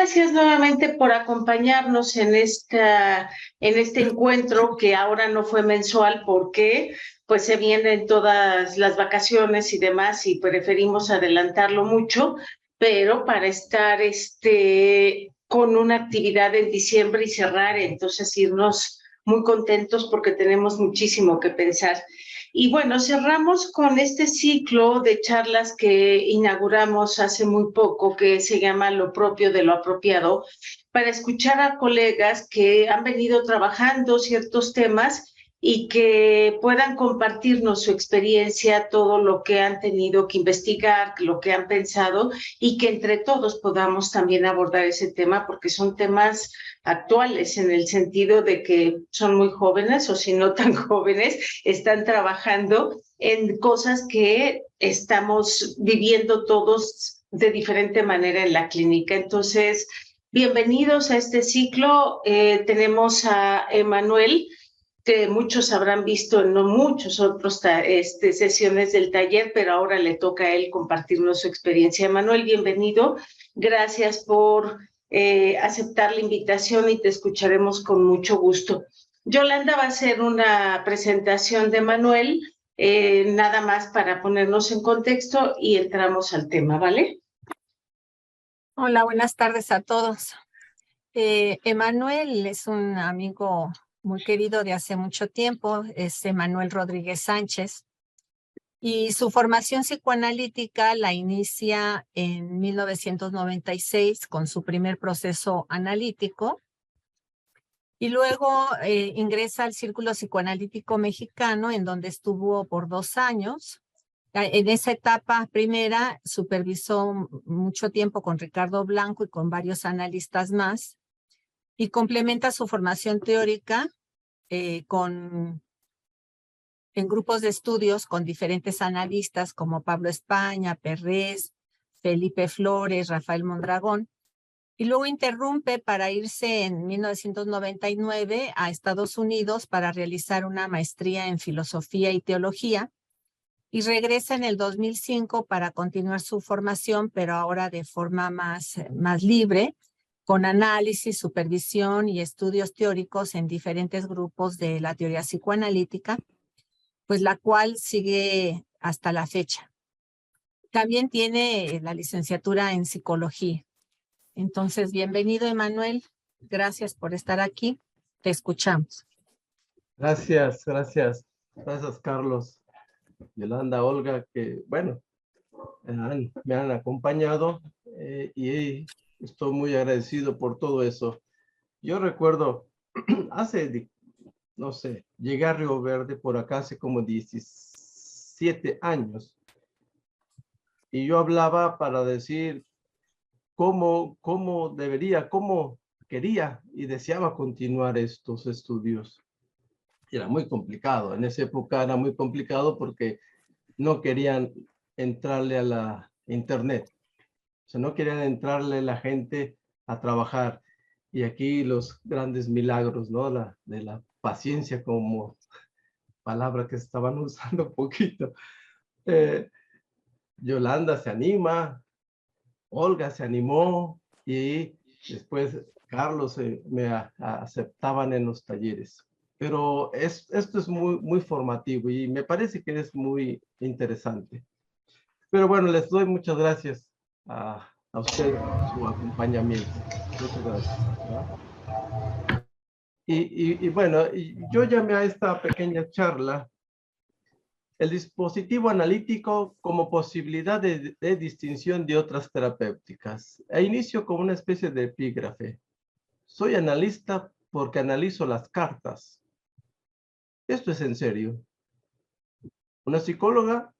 gracias nuevamente por acompañarnos en este encuentro que ahora no fue mensual porque pues se vienen todas las vacaciones y demás y preferimos adelantarlo mucho, pero para estar con una actividad en diciembre y cerrar, entonces irnos muy contentos porque tenemos muchísimo que pensar. Y bueno, cerramos con este ciclo de charlas que inauguramos hace muy poco, que se llama Lo propio de lo apropiado, para escuchar a colegas que han venido trabajando ciertos temas y que puedan compartirnos su experiencia, todo lo que han tenido que investigar, lo que han pensado y que entre todos podamos también abordar ese tema porque son temas actuales en el sentido de que son muy jóvenes o si no tan jóvenes, están trabajando en cosas que estamos viviendo todos de diferente manera en la clínica. Entonces, bienvenidos a este ciclo. Tenemos a Emanuel, que muchos habrán visto en no muchos otros sesiones del taller, pero ahora le toca a él compartirnos su experiencia. Emanuel, bienvenido. Gracias por aceptar la invitación y te escucharemos con mucho gusto. Yolanda va a hacer una presentación de Emanuel, nada más para ponernos en contexto y entramos al tema, ¿vale? Hola, buenas tardes a todos. Emanuel es un amigo muy querido de hace mucho tiempo, es Emanuel Rodríguez Sánchez, y su formación psicoanalítica la inicia en 1996 con su primer proceso analítico, y luego ingresa al Círculo Psicoanalítico Mexicano, en donde estuvo por 2 años. En esa etapa primera supervisó mucho tiempo con Ricardo Blanco y con varios analistas más, y complementa su formación teórica en grupos de estudios con diferentes analistas como Pablo España, Perrés, Felipe Flores, Rafael Mondragón, y luego interrumpe para irse en 1999 a Estados Unidos para realizar una maestría en filosofía y teología, y regresa en el 2005 para continuar su formación, pero ahora de forma más libre, con análisis, supervisión y estudios teóricos en diferentes grupos de la teoría psicoanalítica, pues la cual sigue hasta la fecha. También tiene la licenciatura en psicología. Entonces, bienvenido, Emanuel. Gracias por estar aquí. Te escuchamos. Gracias, Carlos, Yolanda, Olga, que bueno, me han acompañado y estoy muy agradecido por todo eso. Yo recuerdo, no sé, llegué a Río Verde por acá hace como 17 años y yo hablaba para decir cómo quería y deseaba continuar estos estudios. Y era muy complicado, en esa época era muy complicado porque no querían entrarle a la internet, o sea, no querían entrarle la gente a trabajar. Y aquí los grandes milagros, ¿no? De la paciencia como palabra que estaban usando un poquito. Yolanda se anima, Olga se animó y después Carlos me aceptaban en los talleres. Pero esto es muy formativo y me parece que es muy interesante. Pero bueno, les doy muchas gracias a usted por su acompañamiento. Muchas gracias. ¿Verdad? Y bueno, yo llamé a esta pequeña charla el dispositivo analítico como posibilidad de distinción de otras terapéuticas. E inicio con una especie de epígrafe. Soy analista porque analizo las cartas. Esto es en serio. Una psicóloga,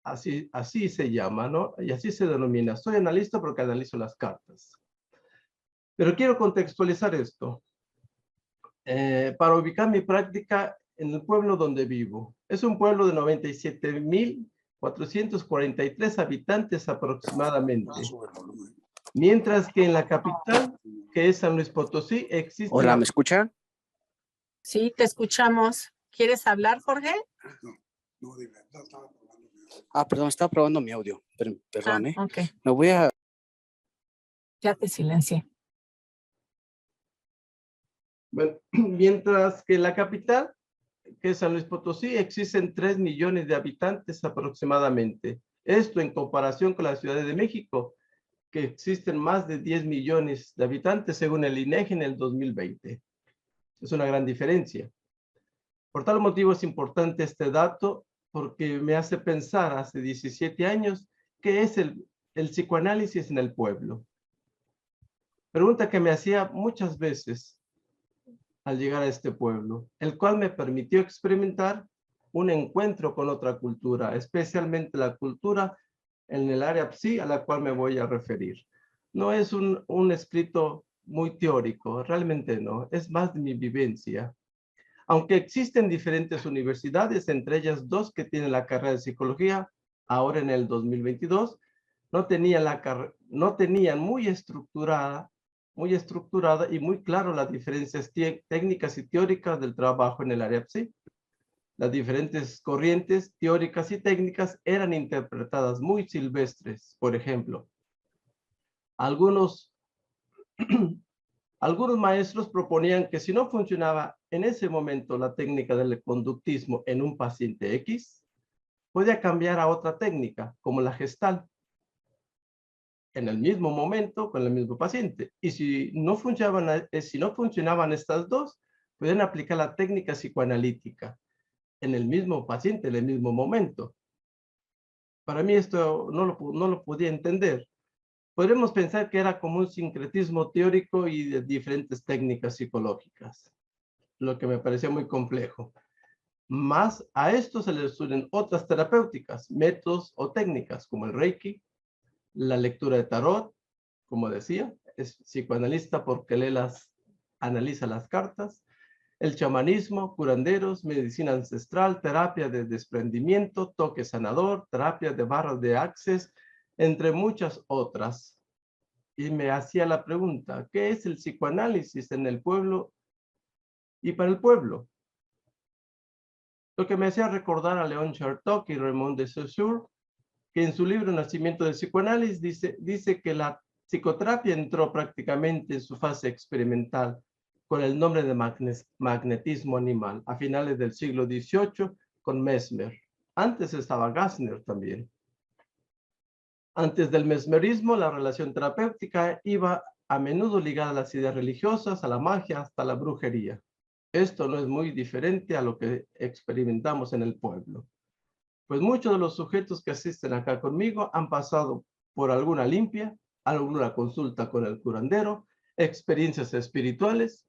así se llama, ¿no? Y así se denomina. Soy analista porque analizo las cartas. Pero quiero contextualizar esto para ubicar mi práctica en el pueblo donde vivo. Es un pueblo de 97.443 habitantes aproximadamente. Mientras que en la capital, que es San Luis Potosí, existe... Hola, ¿me escuchan? Sí, te escuchamos. ¿Quieres hablar, Jorge? No, dime. Perdón, estaba probando mi audio. Perdón, okay. Me voy a Ya te silencié. Bueno, mientras que en la capital, que es San Luis Potosí, existen 3 millones de habitantes aproximadamente. Esto en comparación con la Ciudad de México, que existen más de 10 millones de habitantes según el INEGI en el 2020. Es una gran diferencia. Por tal motivo es importante este dato porque me hace pensar hace 17 años qué es el psicoanálisis en el pueblo. Pregunta que me hacía muchas veces al llegar a este pueblo, el cual me permitió experimentar un encuentro con otra cultura, especialmente la cultura en el área psi a la cual me voy a referir. No es un escrito muy teórico, realmente no, es más de mi vivencia. Aunque existen diferentes universidades, entre ellas 2 que tienen la carrera de psicología, ahora en el 2022, no tenían muy estructurada y muy claro las diferencias técnicas y teóricas del trabajo en el área psi. Las diferentes corrientes teóricas y técnicas eran interpretadas muy silvestres. Por ejemplo, algunos maestros proponían que si no funcionaba en ese momento la técnica del conductismo en un paciente X, podía cambiar a otra técnica, como la Gestalt, en el mismo momento con el mismo paciente. Y si no funcionaban estas dos, podían aplicar la técnica psicoanalítica en el mismo paciente, en el mismo momento. Para mí esto no lo podía entender. Podemos pensar que era como un sincretismo teórico y de diferentes técnicas psicológicas, lo que me parecía muy complejo. Más a esto se les unen otras terapéuticas, métodos o técnicas como el Reiki, la lectura de tarot, como decía, es psicoanalista porque analiza las cartas, el chamanismo, curanderos, medicina ancestral, terapia de desprendimiento, toque sanador, terapia de barras de access, entre muchas otras. Y me hacía la pregunta, ¿qué es el psicoanálisis en el pueblo y para el pueblo? Lo que me hacía recordar a León Chartok y Raymond de Saussure, que en su libro Nacimiento del Psicoanálisis dice que la psicoterapia entró prácticamente en su fase experimental con el nombre de magnetismo animal a finales del siglo XVIII con Mesmer. Antes estaba Gassner también. Antes del mesmerismo, la relación terapéutica iba a menudo ligada a las ideas religiosas, a la magia, hasta la brujería. Esto no es muy diferente a lo que experimentamos en el pueblo. Pues muchos de los sujetos que asisten acá conmigo han pasado por alguna limpia, alguna consulta con el curandero, experiencias espirituales,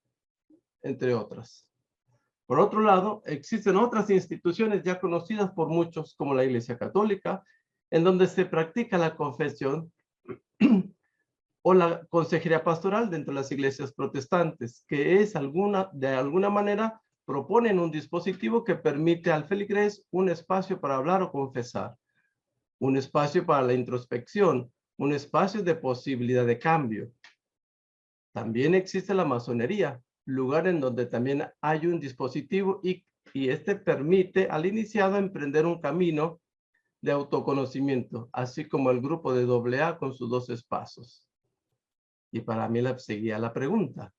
entre otras. Por otro lado, existen otras instituciones ya conocidas por muchos, como la Iglesia Católica, en donde se practica la confesión o la consejería pastoral dentro de las iglesias protestantes, que es de alguna manera proponen un dispositivo que permite al feligrés un espacio para hablar o confesar, un espacio para la introspección, un espacio de posibilidad de cambio. También existe la masonería, lugar en donde también hay un dispositivo y este permite al iniciado emprender un camino de autoconocimiento, así como el grupo de AA con sus 12 pasos. Y para mí seguía la pregunta,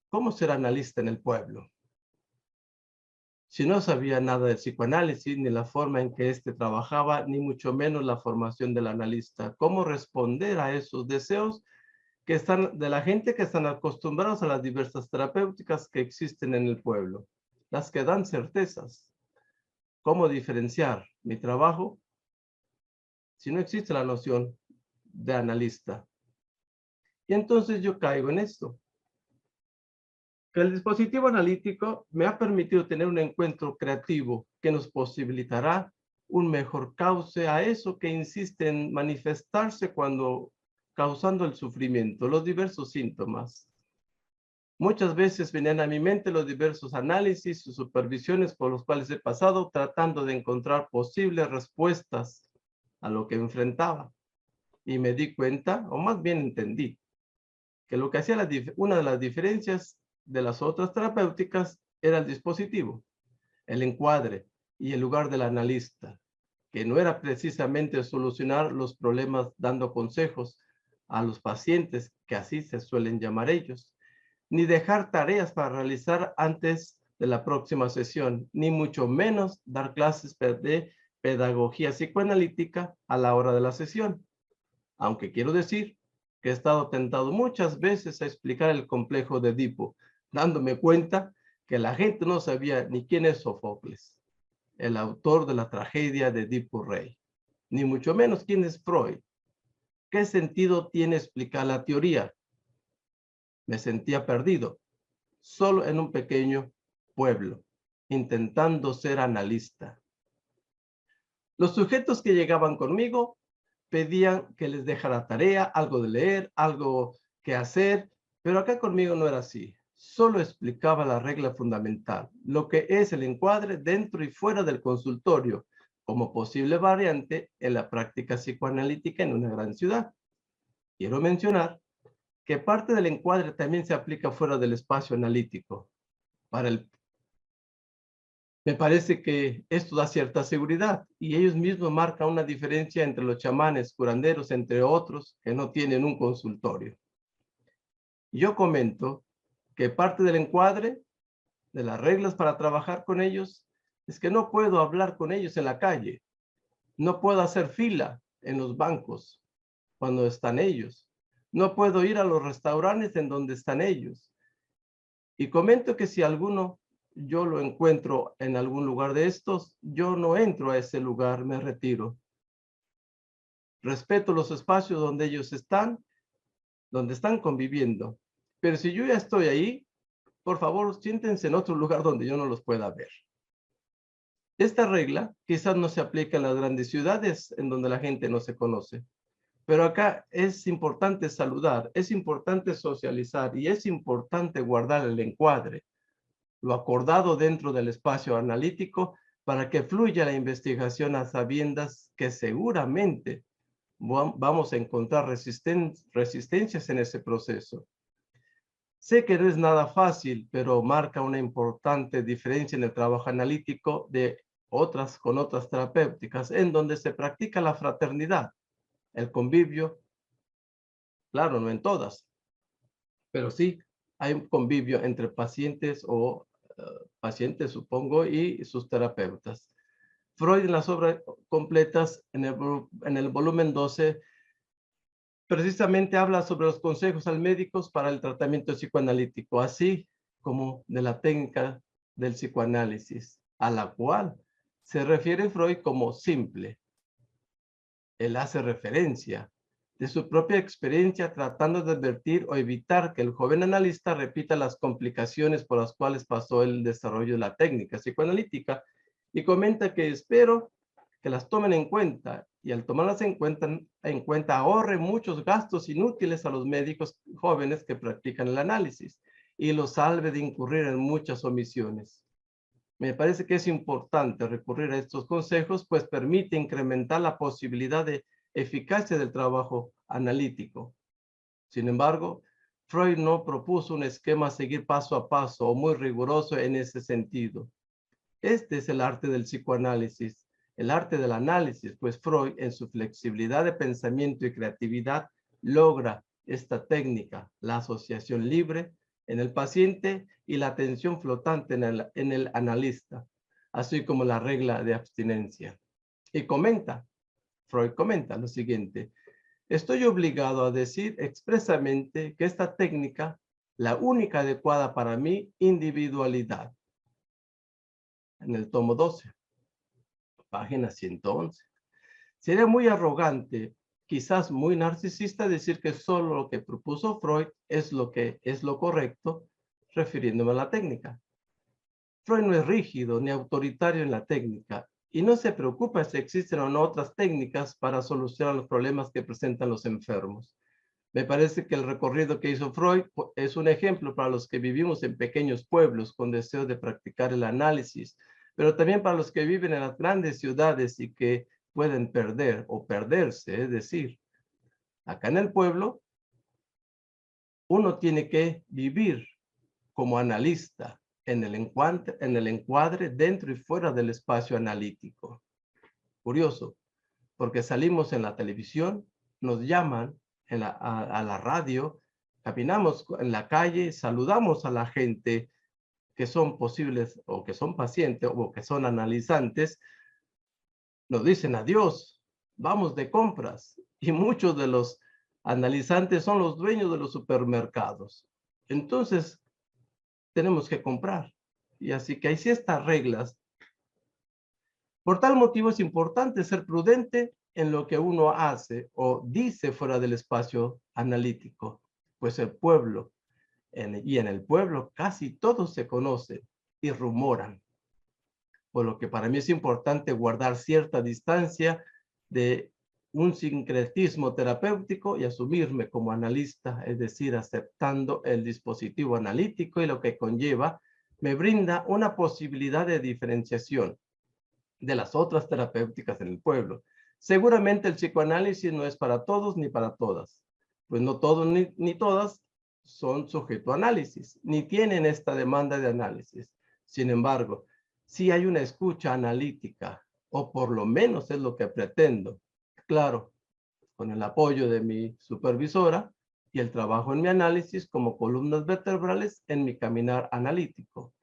¿cómo ser analista en el pueblo? Si no sabía nada del psicoanálisis, ni la forma en que éste trabajaba, ni mucho menos la formación del analista, ¿cómo responder a esos deseos de la gente que están acostumbrados a las diversas terapéuticas que existen en el pueblo, las que dan certezas? ¿Cómo diferenciar mi trabajo si no existe la noción de analista? Y entonces yo caigo en esto, que el dispositivo analítico me ha permitido tener un encuentro creativo que nos posibilitará un mejor cauce a eso que insiste en manifestarse causando el sufrimiento, los diversos síntomas. Muchas veces venían a mi mente los diversos análisis y supervisiones por los cuales he pasado tratando de encontrar posibles respuestas a lo que enfrentaba. Y me di cuenta, o más bien entendí, que lo que hacía una de las diferencias de las otras terapéuticas era el dispositivo, el encuadre y el lugar del analista, que no era precisamente solucionar los problemas dando consejos, a los pacientes, que así se suelen llamar ellos, ni dejar tareas para realizar antes de la próxima sesión, ni mucho menos dar clases de pedagogía psicoanalítica a la hora de la sesión. Aunque quiero decir que he estado tentado muchas veces a explicar el complejo de Edipo, dándome cuenta que la gente no sabía ni quién es Sófocles, el autor de la tragedia de Edipo Rey, ni mucho menos quién es Freud. ¿Qué sentido tiene explicar la teoría? Me sentía perdido, solo en un pequeño pueblo, intentando ser analista. Los sujetos que llegaban conmigo pedían que les dejara tarea, algo de leer, algo que hacer, pero acá conmigo no era así. Solo explicaba la regla fundamental, lo que es el encuadre dentro y fuera del consultorio, como posible variante en la práctica psicoanalítica en una gran ciudad. Quiero mencionar que parte del encuadre también se aplica fuera del espacio analítico. Me parece que esto da cierta seguridad y ellos mismos marcan una diferencia entre los chamanes, curanderos, entre otros, que no tienen un consultorio. Yo comento que parte del encuadre de las reglas para trabajar con ellos es que no puedo hablar con ellos en la calle, no puedo hacer fila en los bancos cuando están ellos, no puedo ir a los restaurantes en donde están ellos. Y comento que si alguno yo lo encuentro en algún lugar de estos, yo no entro a ese lugar, me retiro. Respeto los espacios donde ellos están, donde están conviviendo. Pero si yo ya estoy ahí, por favor, siéntense en otro lugar donde yo no los pueda ver. Esta regla quizás no se aplica en las grandes ciudades en donde la gente no se conoce. Pero acá es importante saludar, es importante socializar y es importante guardar el encuadre, lo acordado dentro del espacio analítico para que fluya la investigación a sabiendas que seguramente vamos a encontrar resistencias en ese proceso. Sé que no es nada fácil, pero marca una importante diferencia en el trabajo analítico con otras terapéuticas, en donde se practica la fraternidad, el convivio, claro, no en todas, pero sí hay un convivio entre pacientes pacientes, supongo, y sus terapeutas. Freud en las obras completas, en el volumen 12, precisamente habla sobre los consejos al médico para el tratamiento psicoanalítico, así como de la técnica del psicoanálisis, a la cual se refiere Freud como simple. Él hace referencia de su propia experiencia tratando de advertir o evitar que el joven analista repita las complicaciones por las cuales pasó el desarrollo de la técnica psicoanalítica y comenta que espero que las tomen en cuenta y al tomarlas en cuenta ahorre muchos gastos inútiles a los médicos jóvenes que practican el análisis y los salve de incurrir en muchas omisiones. Me parece que es importante recurrir a estos consejos, pues permite incrementar la posibilidad de eficacia del trabajo analítico. Sin embargo, Freud no propuso un esquema a seguir paso a paso o muy riguroso en ese sentido. Este es el arte del psicoanálisis, el arte del análisis, pues Freud, en su flexibilidad de pensamiento y creatividad, logra esta técnica, la asociación libre en el paciente y la atención flotante en el analista, así como la regla de abstinencia. Y Freud comenta lo siguiente: estoy obligado a decir expresamente que esta técnica, la única adecuada para mi individualidad. En el tomo 12, página 111. Sería muy arrogante, quizás muy narcisista, decir que solo lo que propuso Freud es lo correcto, refiriéndome a la técnica. Freud no es rígido ni autoritario en la técnica y no se preocupa si existen o no otras técnicas para solucionar los problemas que presentan los enfermos. Me parece que el recorrido que hizo Freud es un ejemplo para los que vivimos en pequeños pueblos con deseo de practicar el análisis, pero también para los que viven en las grandes ciudades y que pueden perder o perderse, es decir, acá en el pueblo, uno tiene que vivir como analista en el encuadre dentro y fuera del espacio analítico. Curioso, porque salimos en la televisión, nos llaman a la radio, caminamos en la calle, saludamos a la gente que son posibles o que son pacientes o que son analizantes, nos dicen adiós, vamos de compras. Y muchos de los analizantes son los dueños de los supermercados. Entonces, tenemos que comprar. Y así que hay ciertas reglas. Por tal motivo es importante ser prudente en lo que uno hace o dice fuera del espacio analítico, pues el pueblo, y en el pueblo casi todos se conocen y rumoran. Por lo que para mí es importante guardar cierta distancia de un sincretismo terapéutico y asumirme como analista, es decir, aceptando el dispositivo analítico y lo que conlleva, me brinda una posibilidad de diferenciación de las otras terapéuticas en el pueblo. Seguramente el psicoanálisis no es para todos ni para todas, pues no todos ni todas son sujeto a análisis, ni tienen esta demanda de análisis. Sin embargo, sí hay una escucha analítica, o por lo menos es lo que pretendo. Claro, con el apoyo de mi supervisora y el trabajo en mi análisis como columnas vertebrales en mi caminar analítico.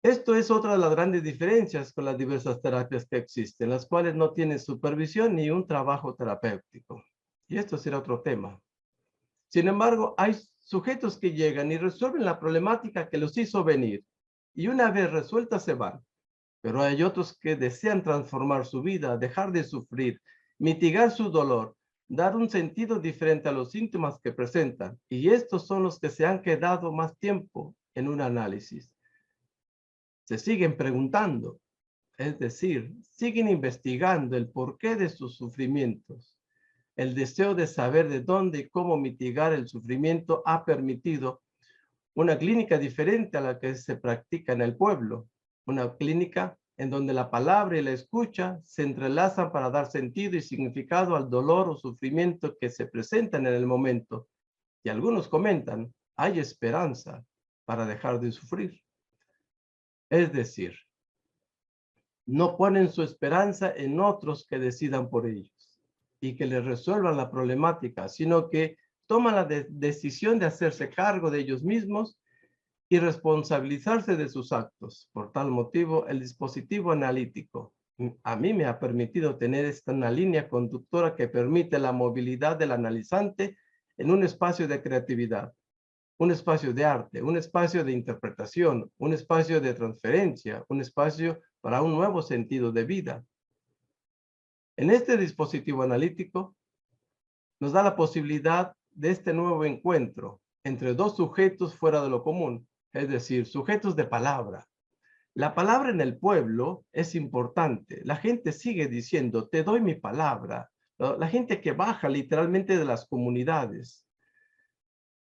Esto es otra de las grandes diferencias con las diversas terapias que existen, las cuales no tienen supervisión ni un trabajo terapéutico. Y esto será otro tema. Sin embargo, hay sujetos que llegan y resuelven la problemática que los hizo venir, y una vez resuelta se van. Pero hay otros que desean transformar su vida, dejar de sufrir, mitigar su dolor, dar un sentido diferente a los síntomas que presentan, y estos son los que se han quedado más tiempo en un análisis. Se siguen preguntando, es decir, siguen investigando el porqué de sus sufrimientos. El deseo de saber de dónde y cómo mitigar el sufrimiento ha permitido una clínica diferente a la que se practica en el pueblo, una clínica en donde la palabra y la escucha se entrelazan para dar sentido y significado al dolor o sufrimiento que se presentan en el momento. Y algunos comentan, hay esperanza para dejar de sufrir. Es decir, no ponen su esperanza en otros que decidan por ellos y que les resuelvan la problemática, sino que toman la decisión de hacerse cargo de ellos mismos y responsabilizarse de sus actos. Por tal motivo, el dispositivo analítico a mí me ha permitido tener una línea conductora que permite la movilidad del analizante en un espacio de creatividad, un espacio de arte, un espacio de interpretación, un espacio de transferencia, un espacio para un nuevo sentido de vida. En este dispositivo analítico nos da la posibilidad de este nuevo encuentro entre dos sujetos fuera de lo común, es decir, sujetos de palabra. La palabra en el pueblo es importante. La gente sigue diciendo, te doy mi palabra. La gente que baja literalmente de las comunidades.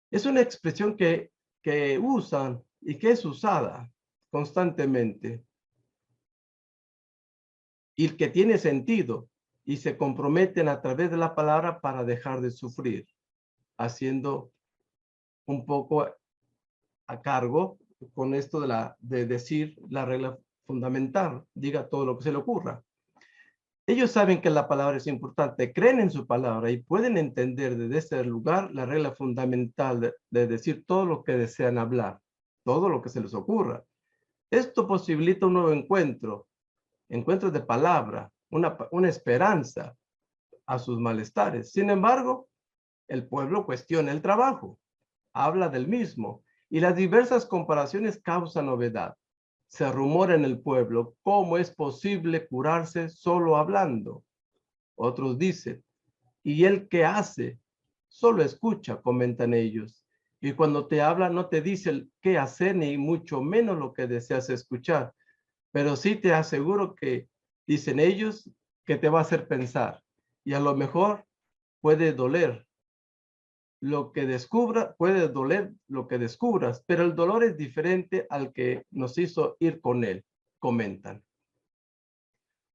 Es una expresión que usan y que es usada constantemente. Y que tiene sentido y se comprometen a través de la palabra para dejar de sufrir, haciendo un poco a cargo con esto de decir la regla fundamental, diga todo lo que se le ocurra. Ellos saben que la palabra es importante, creen en su palabra y pueden entender desde ese lugar la regla fundamental de decir todo lo que desean hablar, todo lo que se les ocurra. Esto posibilita un nuevo encuentro de palabra, una esperanza a sus malestares. Sin embargo, el pueblo cuestiona el trabajo, habla del mismo, y las diversas comparaciones causan novedad. Se rumora en el pueblo cómo es posible curarse solo hablando. Otros dicen, ¿y él qué hace? Solo escucha, comentan ellos. Y cuando te habla no te dice qué hacer ni mucho menos lo que deseas escuchar. Pero sí te aseguro que, dicen ellos, que te va a hacer pensar. Y a lo mejor puede doler puede doler lo que descubras, pero el dolor es diferente al que nos hizo ir con él, comentan.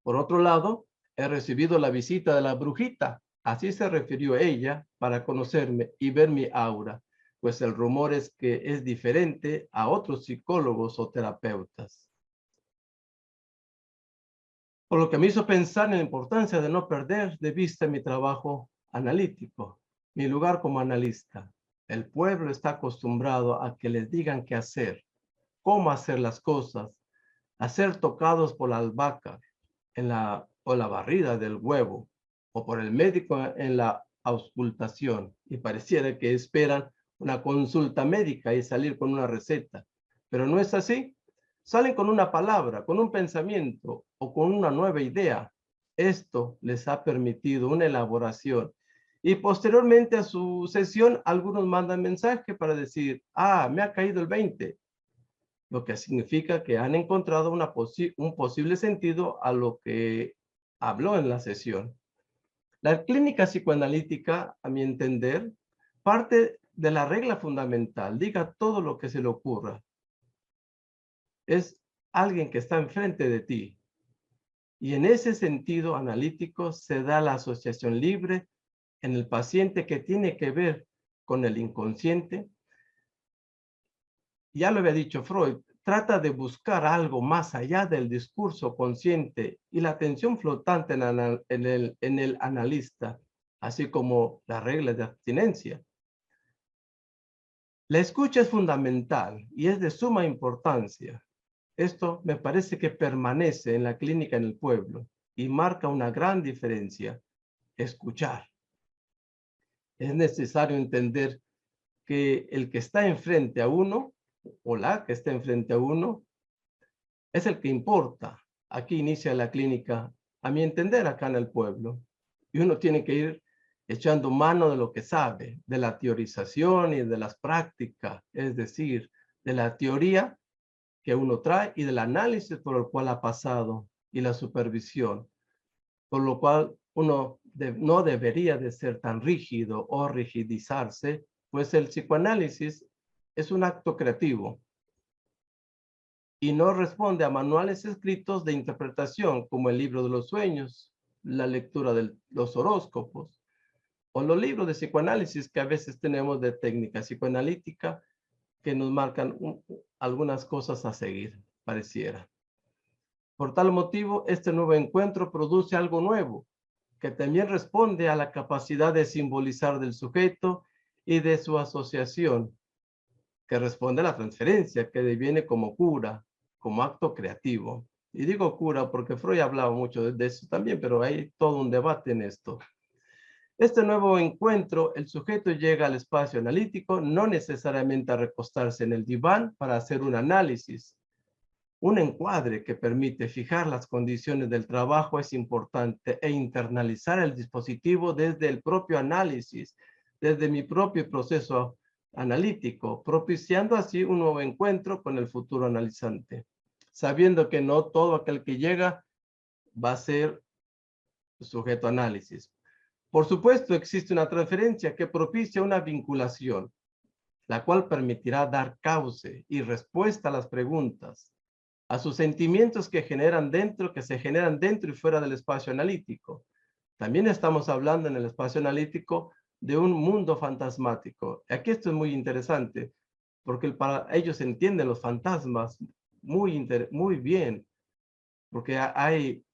Por otro lado, he recibido la visita de la brujita, así se refirió ella, para conocerme y ver mi aura, pues el rumor es que es diferente a otros psicólogos o terapeutas. Por lo que me hizo pensar en la importancia de no perder de vista mi trabajo analítico. Mi lugar como analista. El pueblo está acostumbrado a que les digan qué hacer, cómo hacer las cosas, a ser tocados por la albahaca o la barrida del huevo, o por el médico en la auscultación, y pareciera que esperan una consulta médica y salir con una receta. Pero no es así. Salen con una palabra, con un pensamiento o con una nueva idea. Esto les ha permitido una elaboración. Y posteriormente a su sesión, algunos mandan mensaje para decir, me ha caído el 20. Lo que significa que han encontrado un posible sentido a lo que habló en la sesión. La clínica psicoanalítica, a mi entender, parte de la regla fundamental, diga todo lo que se le ocurra. Es alguien que está enfrente de ti. Y en ese sentido analítico se da la asociación libre en el paciente que tiene que ver con el inconsciente. Ya lo había dicho Freud, trata de buscar algo más allá del discurso consciente y la atención flotante en el analista, así como las reglas de abstinencia. La escucha es fundamental y es de suma importancia. Esto me parece que permanece en la clínica en el pueblo y marca una gran diferencia. Escuchar. Es necesario entender que el que está enfrente a uno, o la que está enfrente a uno, es el que importa. Aquí inicia la clínica, a mi entender, acá en el pueblo. Y uno tiene que ir echando mano de lo que sabe, de la teorización y de las prácticas, es decir, de la teoría que uno trae y del análisis por el cual ha pasado y la supervisión, por lo cual uno no debería de ser tan rígido o rigidizarse, pues el psicoanálisis es un acto creativo y no responde a manuales escritos de interpretación como el libro de los sueños, la lectura de los horóscopos o los libros de psicoanálisis que a veces tenemos de técnica psicoanalítica que nos marcan algunas cosas a seguir, pareciera. Por tal motivo, este nuevo encuentro produce algo nuevo, que también responde a la capacidad de simbolizar del sujeto y de su asociación, que responde a la transferencia, que deviene como cura, como acto creativo. Y digo cura porque Freud hablaba mucho de eso también, pero hay todo un debate en esto. Este nuevo encuentro, el sujeto llega al espacio analítico, no necesariamente a recostarse en el diván para hacer un análisis. Un encuadre que permite fijar las condiciones del trabajo es importante e internalizar el dispositivo desde el propio análisis, desde mi propio proceso analítico, propiciando así un nuevo encuentro con el futuro analizante, sabiendo que no todo aquel que llega va a ser sujeto a análisis. Por supuesto, existe una transferencia que propicia una vinculación, la cual permitirá dar cauce y respuesta a las preguntas, a sus sentimientos que se generan dentro y fuera del espacio analítico. También estamos hablando en el espacio analítico de un mundo fantasmático. Aquí esto es muy interesante, porque para ellos entienden los fantasmas muy bien, porque hay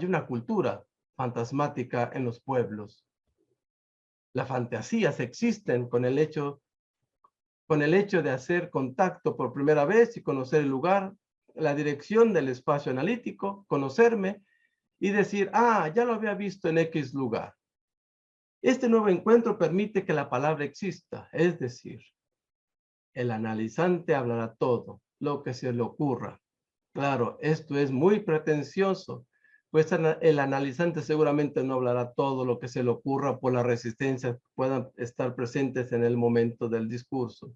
una cultura fantasmática en los pueblos. Las fantasías existen con el hecho de hacer contacto por primera vez y conocer el lugar, la dirección del espacio analítico, conocerme y decir, ya lo había visto en X lugar. Este nuevo encuentro permite que la palabra exista, es decir, el analizante hablará todo, lo que se le ocurra. Claro, esto es muy pretencioso, pues el analizante seguramente no hablará todo lo que se le ocurra por la resistencia que puedan estar presentes en el momento del discurso,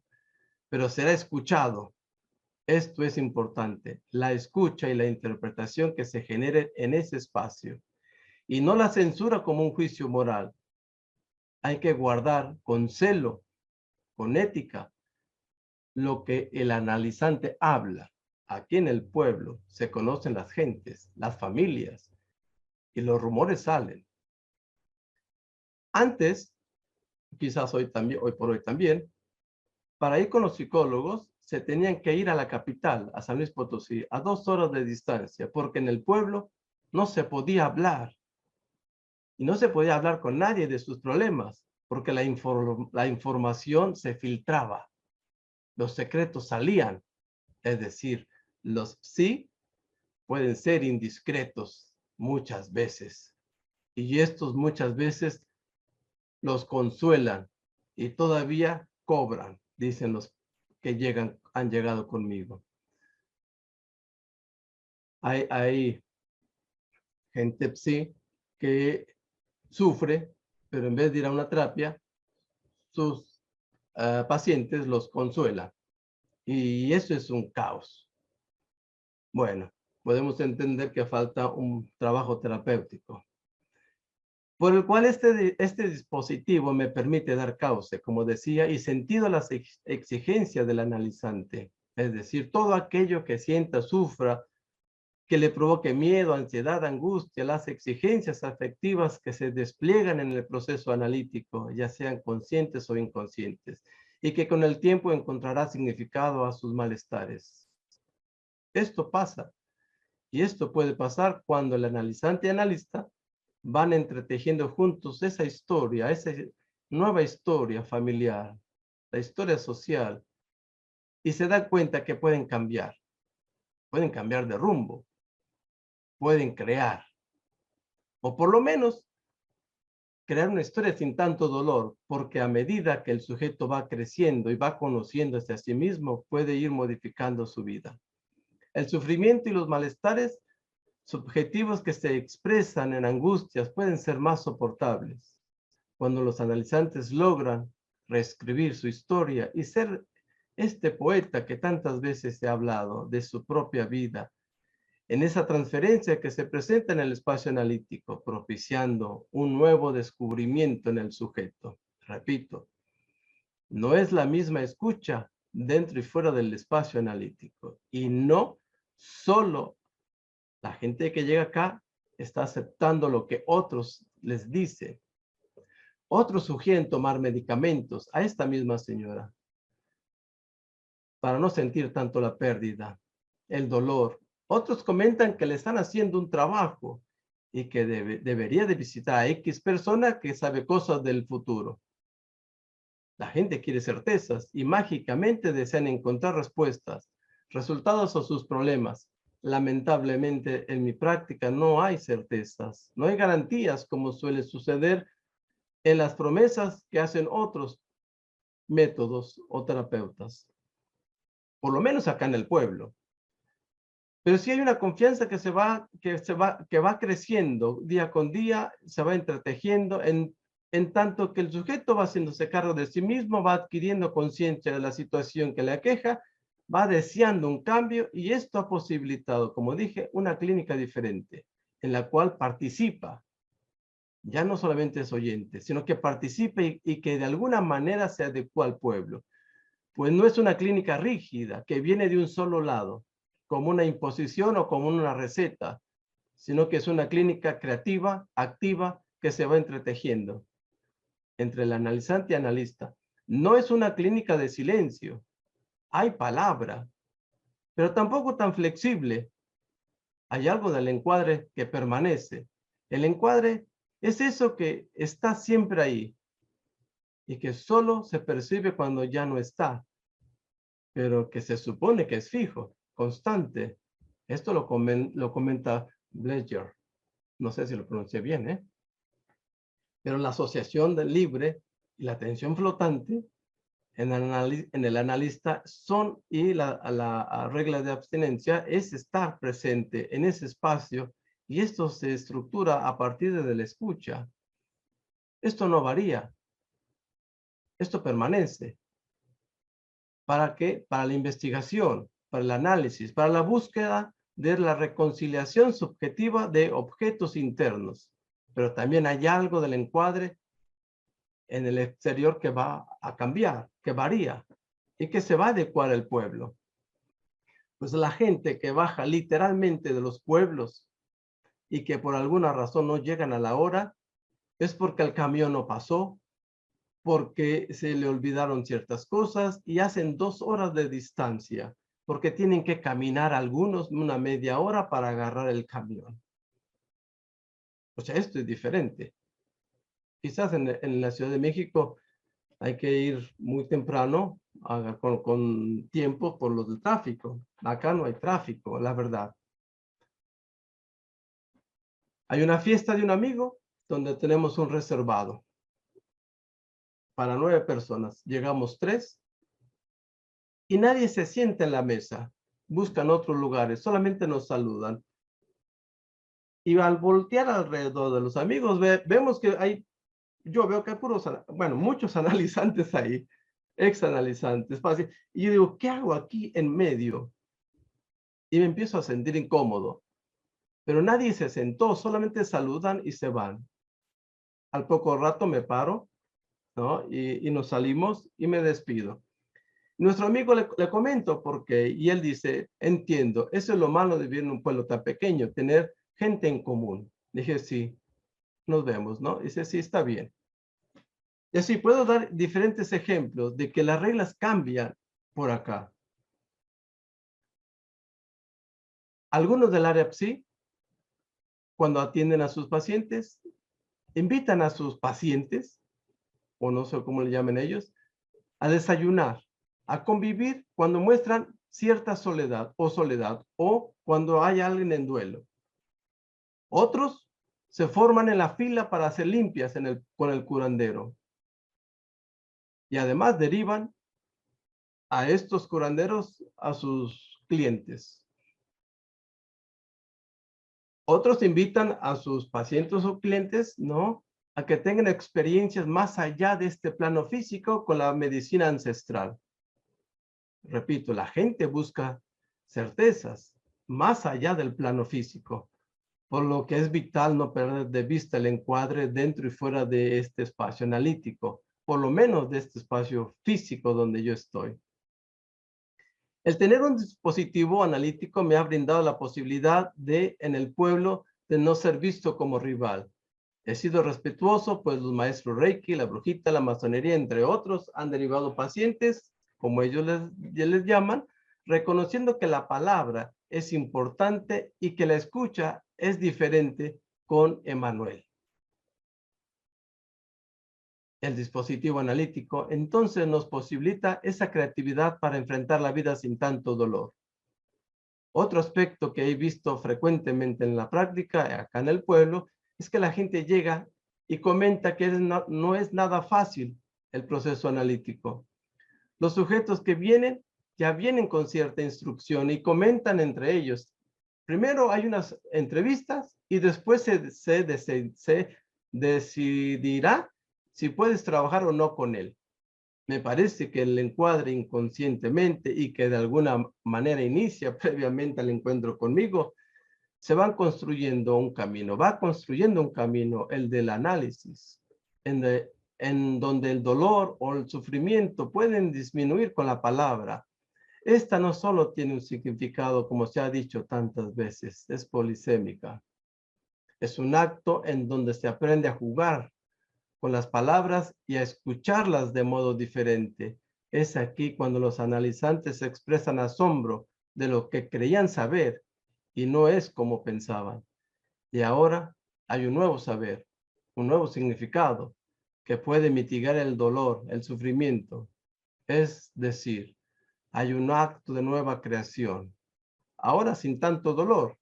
pero será escuchado. Esto es importante, la escucha y la interpretación que se genere en ese espacio, y no la censura como un juicio moral. Hay que guardar con celo, con ética, lo que el analizante habla. Aquí en el pueblo se conocen las gentes, las familias, y los rumores salen. Antes, quizás hoy por hoy también, para ir con los psicólogos se tenían que ir a la capital, a San Luis Potosí, a 2 horas de distancia, porque en el pueblo no se podía hablar. Y no se podía hablar con nadie de sus problemas, porque la información se filtraba, los secretos salían, es decir, los sí pueden ser indiscretos muchas veces, y estos muchas veces los consuelan y todavía cobran, dicen los que han llegado conmigo. Hay gente sí que sufre, pero en vez de ir a una terapia, sus pacientes los consuelan. Y eso es un caos. Bueno, podemos entender que falta un trabajo terapéutico, por el cual este dispositivo me permite dar cauce, como decía, y sentido a las exigencias del analizante. Es decir, todo aquello que sienta, sufra, que le provoque miedo, ansiedad, angustia, las exigencias afectivas que se despliegan en el proceso analítico, ya sean conscientes o inconscientes, y que con el tiempo encontrará significado a sus malestares. Esto pasa, y esto puede pasar cuando el analizante y analista van entretejiendo juntos esa historia, esa nueva historia familiar, la historia social, y se dan cuenta que pueden cambiar de rumbo, pueden crear, o por lo menos crear una historia sin tanto dolor, porque a medida que el sujeto va creciendo y va conociéndose a sí mismo, puede ir modificando su vida. El sufrimiento y los malestares subjetivos que se expresan en angustias pueden ser más soportables cuando los analizantes logran reescribir su historia y ser este poeta que tantas veces se ha hablado de su propia vida, en esa transferencia que se presenta en el espacio analítico, propiciando un nuevo descubrimiento en el sujeto. Repito, no es la misma escucha dentro y fuera del espacio analítico, y no solo la gente que llega acá está aceptando lo que otros les dicen. Otros sugieren tomar medicamentos a esta misma señora para no sentir tanto la pérdida, el dolor. Otros comentan que le están haciendo un trabajo y que debería de visitar a X persona que sabe cosas del futuro. La gente quiere certezas y mágicamente desean encontrar respuestas, resultados a sus problemas. Lamentablemente, en mi práctica no hay certezas, no hay garantías como suele suceder en las promesas que hacen otros métodos o terapeutas, por lo menos acá en el pueblo. Pero sí hay una confianza que va creciendo día con día, se va entretejiendo en tanto que el sujeto va haciéndose cargo de sí mismo, va adquiriendo conciencia de la situación que le aqueja, va deseando un cambio, y esto ha posibilitado, como dije, una clínica diferente en la cual participa. Ya no solamente es oyente, sino que participe y que de alguna manera se adecua al pueblo. Pues no es una clínica rígida que viene de un solo lado, como una imposición o como una receta, sino que es una clínica creativa, activa, que se va entretejiendo entre el analizante y analista. No es una clínica de silencio, hay palabra, pero tampoco tan flexible. Hay algo del encuadre que permanece. El encuadre es eso que está siempre ahí y que solo se percibe cuando ya no está, pero que se supone que es fijo, constante. Esto lo comenta Bledger. No sé si lo pronuncié bien, ¿eh? Pero la asociación del libre y la atención flotante en el analista son, y la regla de abstinencia es estar presente en ese espacio, y esto se estructura a partir de la escucha. Esto no varía, esto permanece. ¿Para qué? Para la investigación, para el análisis, para la búsqueda de la reconciliación subjetiva de objetos internos. Pero también hay algo del encuadre en el exterior que va a cambiar, que varía y que se va a adecuar al pueblo. Pues la gente que baja literalmente de los pueblos y que por alguna razón no llegan a la hora, es porque el camión no pasó, porque se le olvidaron ciertas cosas y hacen 2 horas de distancia, porque tienen que caminar algunos una media hora para agarrar el camión. O sea, esto es diferente. Quizás en la Ciudad de México hay que ir muy temprano, con tiempo por lo del tráfico. Acá no hay tráfico, la verdad. Hay una fiesta de un amigo donde tenemos un reservado para 9 personas. Llegamos 3 y nadie se sienta en la mesa. Buscan otros lugares, solamente nos saludan. Y al voltear alrededor de los amigos, vemos que hay, yo veo que hay puros, bueno, muchos analizantes ahí, exanalizantes. Y yo digo, ¿qué hago aquí en medio? Y me empiezo a sentir incómodo. Pero nadie se sentó, solamente saludan y se van. Al poco rato me paro, ¿no? Y nos salimos y me despido. Nuestro amigo le comento por qué, y él dice, entiendo, eso es lo malo de vivir en un pueblo tan pequeño, tener gente en común. Dije, sí, nos vemos, ¿no? Dice, sí, está bien. Y así puedo dar diferentes ejemplos de que las reglas cambian por acá. Algunos del área PSI, cuando atienden a sus pacientes, invitan a sus pacientes, o no sé cómo le llamen ellos, a desayunar, a convivir cuando muestran cierta soledad, o cuando hay alguien en duelo. Otros se forman en la fila para hacer limpias con el curandero. Y además derivan a estos curanderos a sus clientes. Otros invitan a sus pacientes o clientes, ¿no?, a que tengan experiencias más allá de este plano físico con la medicina ancestral. Repito, la gente busca certezas más allá del plano físico, por lo que es vital no perder de vista el encuadre dentro y fuera de este espacio analítico, por lo menos de este espacio físico donde yo estoy. El tener un dispositivo analítico me ha brindado la posibilidad de, en el pueblo, de no ser visto como rival. He sido respetuoso, pues los maestros Reiki, la brujita, la masonería, entre otros, han derivado pacientes, como ellos les llaman, reconociendo que la palabra es importante y que la escucha es diferente con Emanuel. El dispositivo analítico entonces nos posibilita esa creatividad para enfrentar la vida sin tanto dolor. Otro aspecto que he visto frecuentemente en la práctica, acá en el pueblo, es que la gente llega y comenta que no es nada fácil el proceso analítico. Los sujetos que vienen ya vienen con cierta instrucción y comentan entre ellos. Primero hay unas entrevistas y después se decidirá si puedes trabajar o no con él. Me parece que el encuadre inconscientemente y que de alguna manera inicia previamente al encuentro conmigo, se van construyendo un camino, va construyendo un camino, el del análisis, en donde el dolor o el sufrimiento pueden disminuir con la palabra. Esta no solo tiene un significado, como se ha dicho tantas veces, es polisémica. Es un acto en donde se aprende a jugar con las palabras y a escucharlas de modo diferente. Es aquí cuando los analizantes expresan asombro de lo que creían saber y no es como pensaban. Y ahora hay un nuevo saber, un nuevo significado que puede mitigar el dolor, el sufrimiento. Es decir, hay un acto de nueva creación. Ahora sin tanto dolor,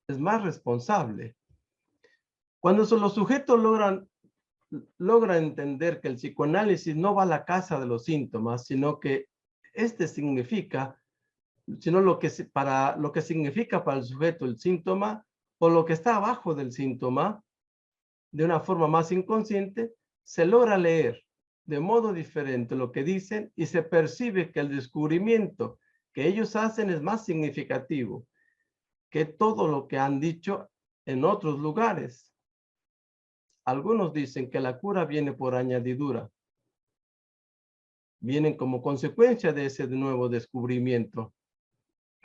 es más responsable. Cuando los sujetos logra entender que el psicoanálisis no va a la casa de los síntomas, sino que lo que significa para el sujeto el síntoma o lo que está abajo del síntoma, de una forma más inconsciente, se logra leer de modo diferente lo que dicen y se percibe que el descubrimiento que ellos hacen es más significativo que todo lo que han dicho en otros lugares. Algunos dicen que la cura viene por añadidura. Vienen como consecuencia de ese nuevo descubrimiento,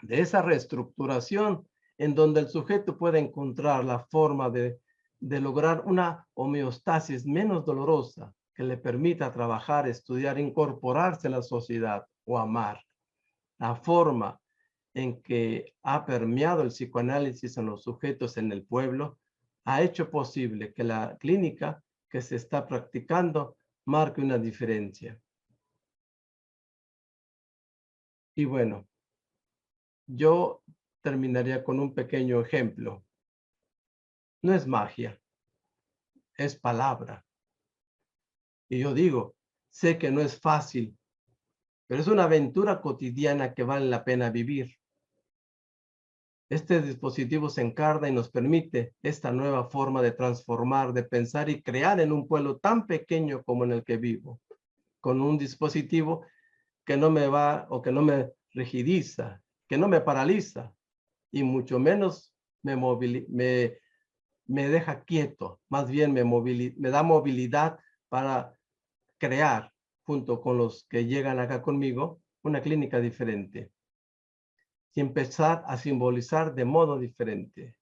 de esa reestructuración en donde el sujeto puede encontrar la forma de lograr una homeostasis menos dolorosa que le permita trabajar, estudiar, incorporarse a la sociedad o amar. La forma en que ha permeado el psicoanálisis en los sujetos en el pueblo ha hecho posible que la clínica que se está practicando marque una diferencia. Y bueno, yo terminaría con un pequeño ejemplo. No es magia, es palabra. Y yo digo, sé que no es fácil, pero es una aventura cotidiana que vale la pena vivir. Este dispositivo se encarna y nos permite esta nueva forma de transformar, de pensar y crear en un pueblo tan pequeño como en el que vivo, con un dispositivo que no me va o que no me rigidiza, que no me paraliza y mucho menos me deja quieto, más bien me da movilidad para crear, junto con los que llegan acá conmigo, una clínica diferente y empezar a simbolizar de modo diferente,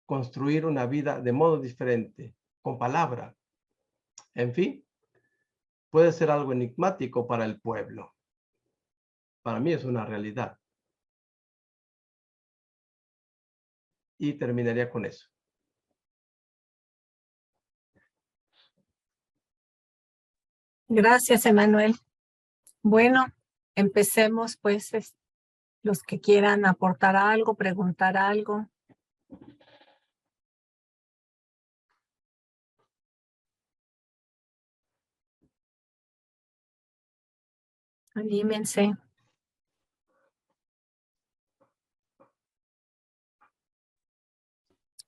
construir una vida de modo diferente, con palabra. En fin, puede ser algo enigmático para el pueblo. Para mí es una realidad. Y terminaría con eso. Gracias, Emanuel. Bueno, empecemos pues los que quieran aportar algo, preguntar algo. Anímense.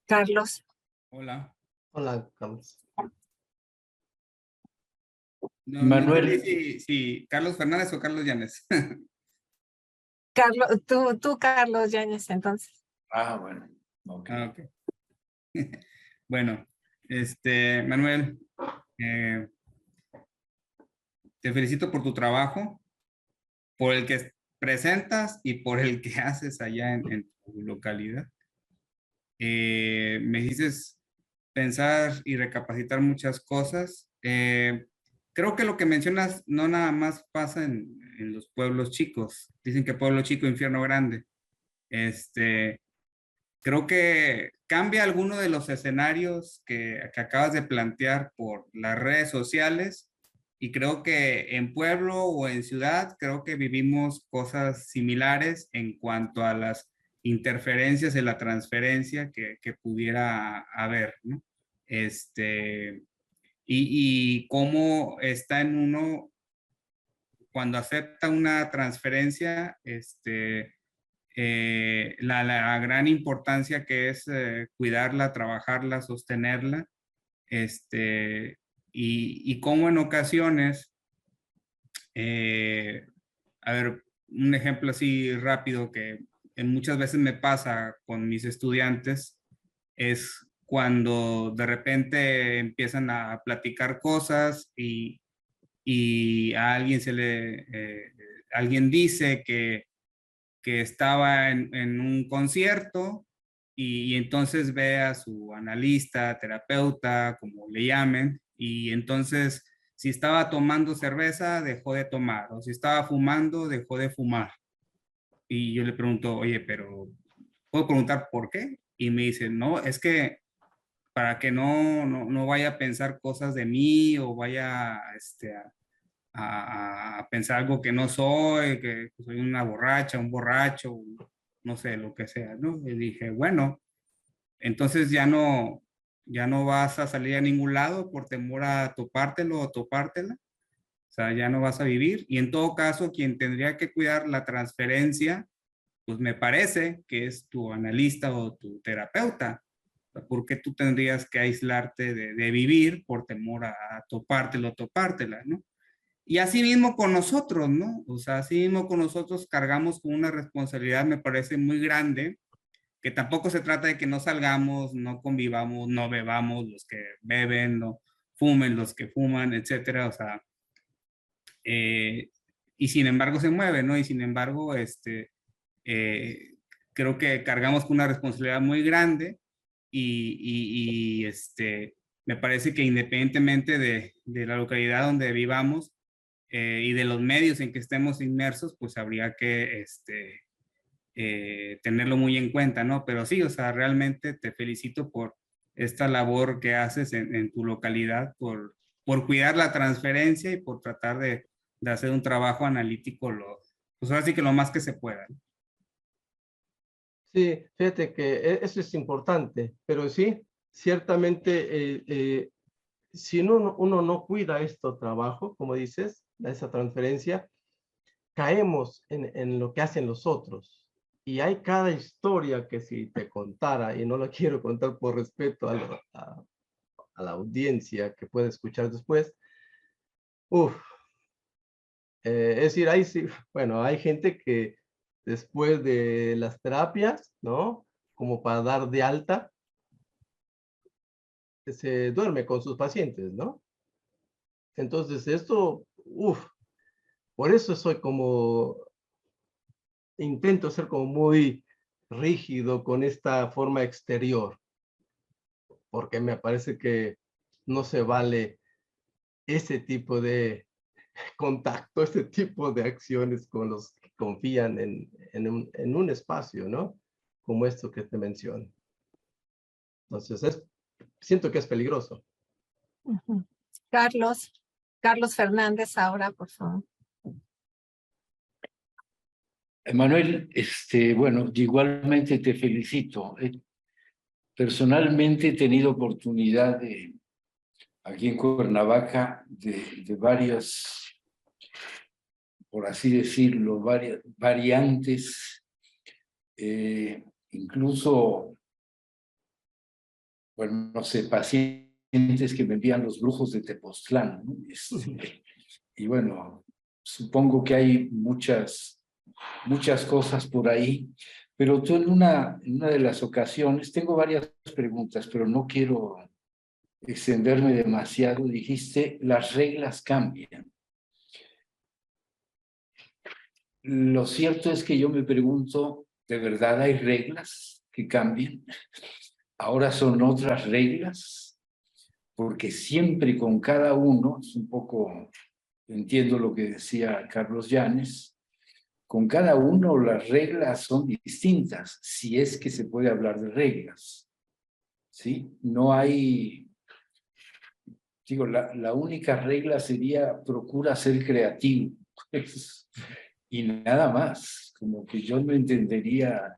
Carlos. Hola. Hola, Carlos. No, Manuel. no sé si Carlos Fernández o Carlos Llanes. Carlos, tú Carlos Yáñez, entonces. Ah, bueno. Okay. Ah, ok. Bueno, Manuel, te felicito por tu trabajo, por el que presentas y por el que haces allá en tu localidad. Me dices pensar y recapacitar muchas cosas. Creo que lo que mencionas no nada más pasa en los pueblos chicos. Dicen que pueblo chico, infierno grande. Creo que cambia alguno de los escenarios que acabas de plantear por las redes sociales y creo que en pueblo o en ciudad, creo que vivimos cosas similares en cuanto a las interferencias en la transferencia que pudiera haber, ¿no? Y cómo está en uno cuando acepta una transferencia, la gran importancia que es cuidarla, trabajarla, sostenerla, y cómo en ocasiones, a ver, un ejemplo así rápido que muchas veces me pasa con mis estudiantes es cuando de repente empiezan a platicar cosas y a alguien alguien dice que estaba en un concierto y entonces ve a su analista, terapeuta, como le llamen, y entonces si estaba tomando cerveza, dejó de tomar, o si estaba fumando, dejó de fumar. Y yo le pregunto, oye, pero ¿puedo preguntar por qué? Y me dice, no, es que para que no vaya a pensar cosas de mí o vaya a pensar algo que no soy, que soy una borracha, un borracho, no sé, lo que sea, ¿no? Y dije, bueno, entonces ya no vas a salir a ningún lado por temor a topártelo o topártela, o sea, ya no vas a vivir. Y en todo caso, quien tendría que cuidar la transferencia, pues me parece que es tu analista o tu terapeuta. ¿Por qué tú tendrías que aislarte de vivir por temor a topártelo o topártela, ¿no? Y así mismo con nosotros, ¿no? O sea, así mismo con nosotros cargamos con una responsabilidad, me parece muy grande, que tampoco se trata de que no salgamos, no convivamos, no bebamos los que beben, no fumen los que fuman, etcétera, o sea, y sin embargo se mueve, ¿no? Y sin embargo, creo que cargamos con una responsabilidad muy grande y me parece que independientemente de la localidad donde vivamos, y de los medios en que estemos inmersos, pues habría que tenerlo muy en cuenta, ¿no? Pero sí, o sea, realmente te felicito esta labor que haces en tu localidad por cuidar la transferencia y por tratar de hacer un trabajo analítico, pues ahora sí que lo más que se pueda. Sí, fíjate que eso es importante, pero sí, ciertamente, si uno no cuida este trabajo, como dices, esa transferencia, caemos en lo que hacen los otros. Y hay cada historia que si te contara, y no la quiero contar por respeto a la audiencia que puede escuchar después, es decir, sí, bueno, hay gente que después de las terapias, ¿no? Como para dar de alta, se duerme con sus pacientes, ¿no? Entonces, esto, por eso soy como, intento ser como muy rígido con esta forma exterior, porque me parece que no se vale ese tipo de contacto, este tipo de acciones con los que confían en un espacio, ¿no? Como esto que te menciono. Entonces, siento que es peligroso. Ujú. Carlos Fernández ahora, por favor. Emanuel, bueno, igualmente te felicito. Personalmente he tenido oportunidad aquí en Cuernavaca de varias, por así decirlo, varias variantes, incluso, bueno, no sé, pacientes que me envían los brujos de Tepoztlán, ¿no? Y bueno, supongo que hay muchas cosas por ahí, pero tú en una de las ocasiones, tengo varias preguntas, pero no quiero extenderme demasiado, dijiste, las reglas cambian. Lo cierto es que yo me pregunto, ¿de verdad hay reglas que cambian? ¿Ahora son otras reglas? Porque siempre con cada uno, es un poco, entiendo lo que decía Carlos Llanes, con cada uno las reglas son distintas, si es que se puede hablar de reglas, ¿sí? No hay, digo, la única regla sería procura ser creativo, pues, y nada más, como que yo no entendería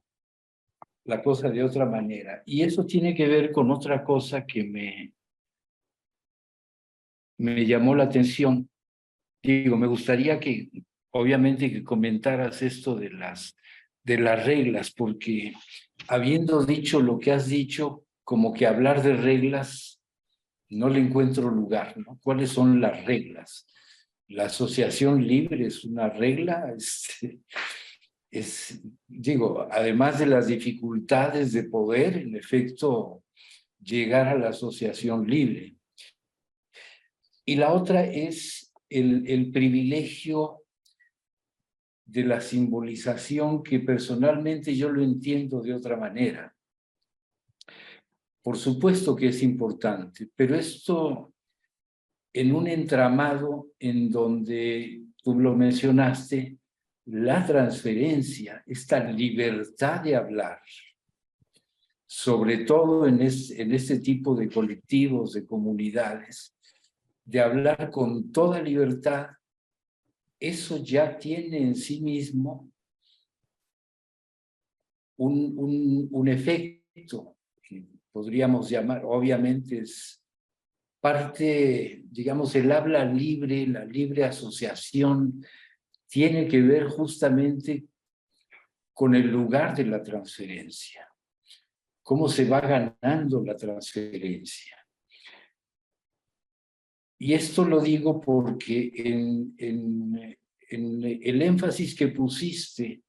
la cosa de otra manera. Y eso tiene que ver con otra cosa que me llamó la atención. Digo, me gustaría que, obviamente, que comentaras esto de las reglas, porque habiendo dicho lo que has dicho, como que hablar de reglas no le encuentro lugar, ¿no? ¿Cuáles son las reglas? La asociación libre es una regla, digo, además de las dificultades de poder, en efecto, llegar a la asociación libre. Y la otra es el privilegio de la simbolización, que personalmente yo lo entiendo de otra manera. Por supuesto que es importante, pero esto en un entramado en donde, tú lo mencionaste, la transferencia, esta libertad de hablar, sobre todo en este tipo de colectivos, de comunidades, de hablar con toda libertad, eso ya tiene en sí mismo un efecto que podríamos llamar, obviamente es parte, digamos, el habla libre, la libre asociación, tiene que ver justamente con el lugar de la transferencia, cómo se va ganando la transferencia. Y esto lo digo porque en el énfasis que pusiste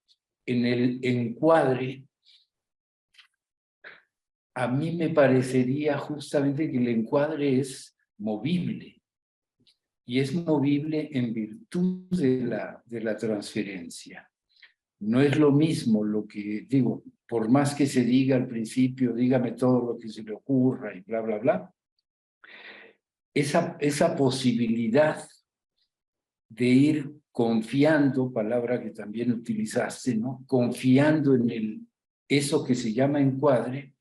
en el encuadre, a mí me parecería justamente que el encuadre es movible, y es movible en virtud de la transferencia. No es lo mismo lo que digo, por más que se diga al principio, dígame todo lo que se le ocurra y bla, bla, bla, esa posibilidad de ir confiando, palabra que también utilizaste, ¿no? Confiando en eso que se llama encuadre,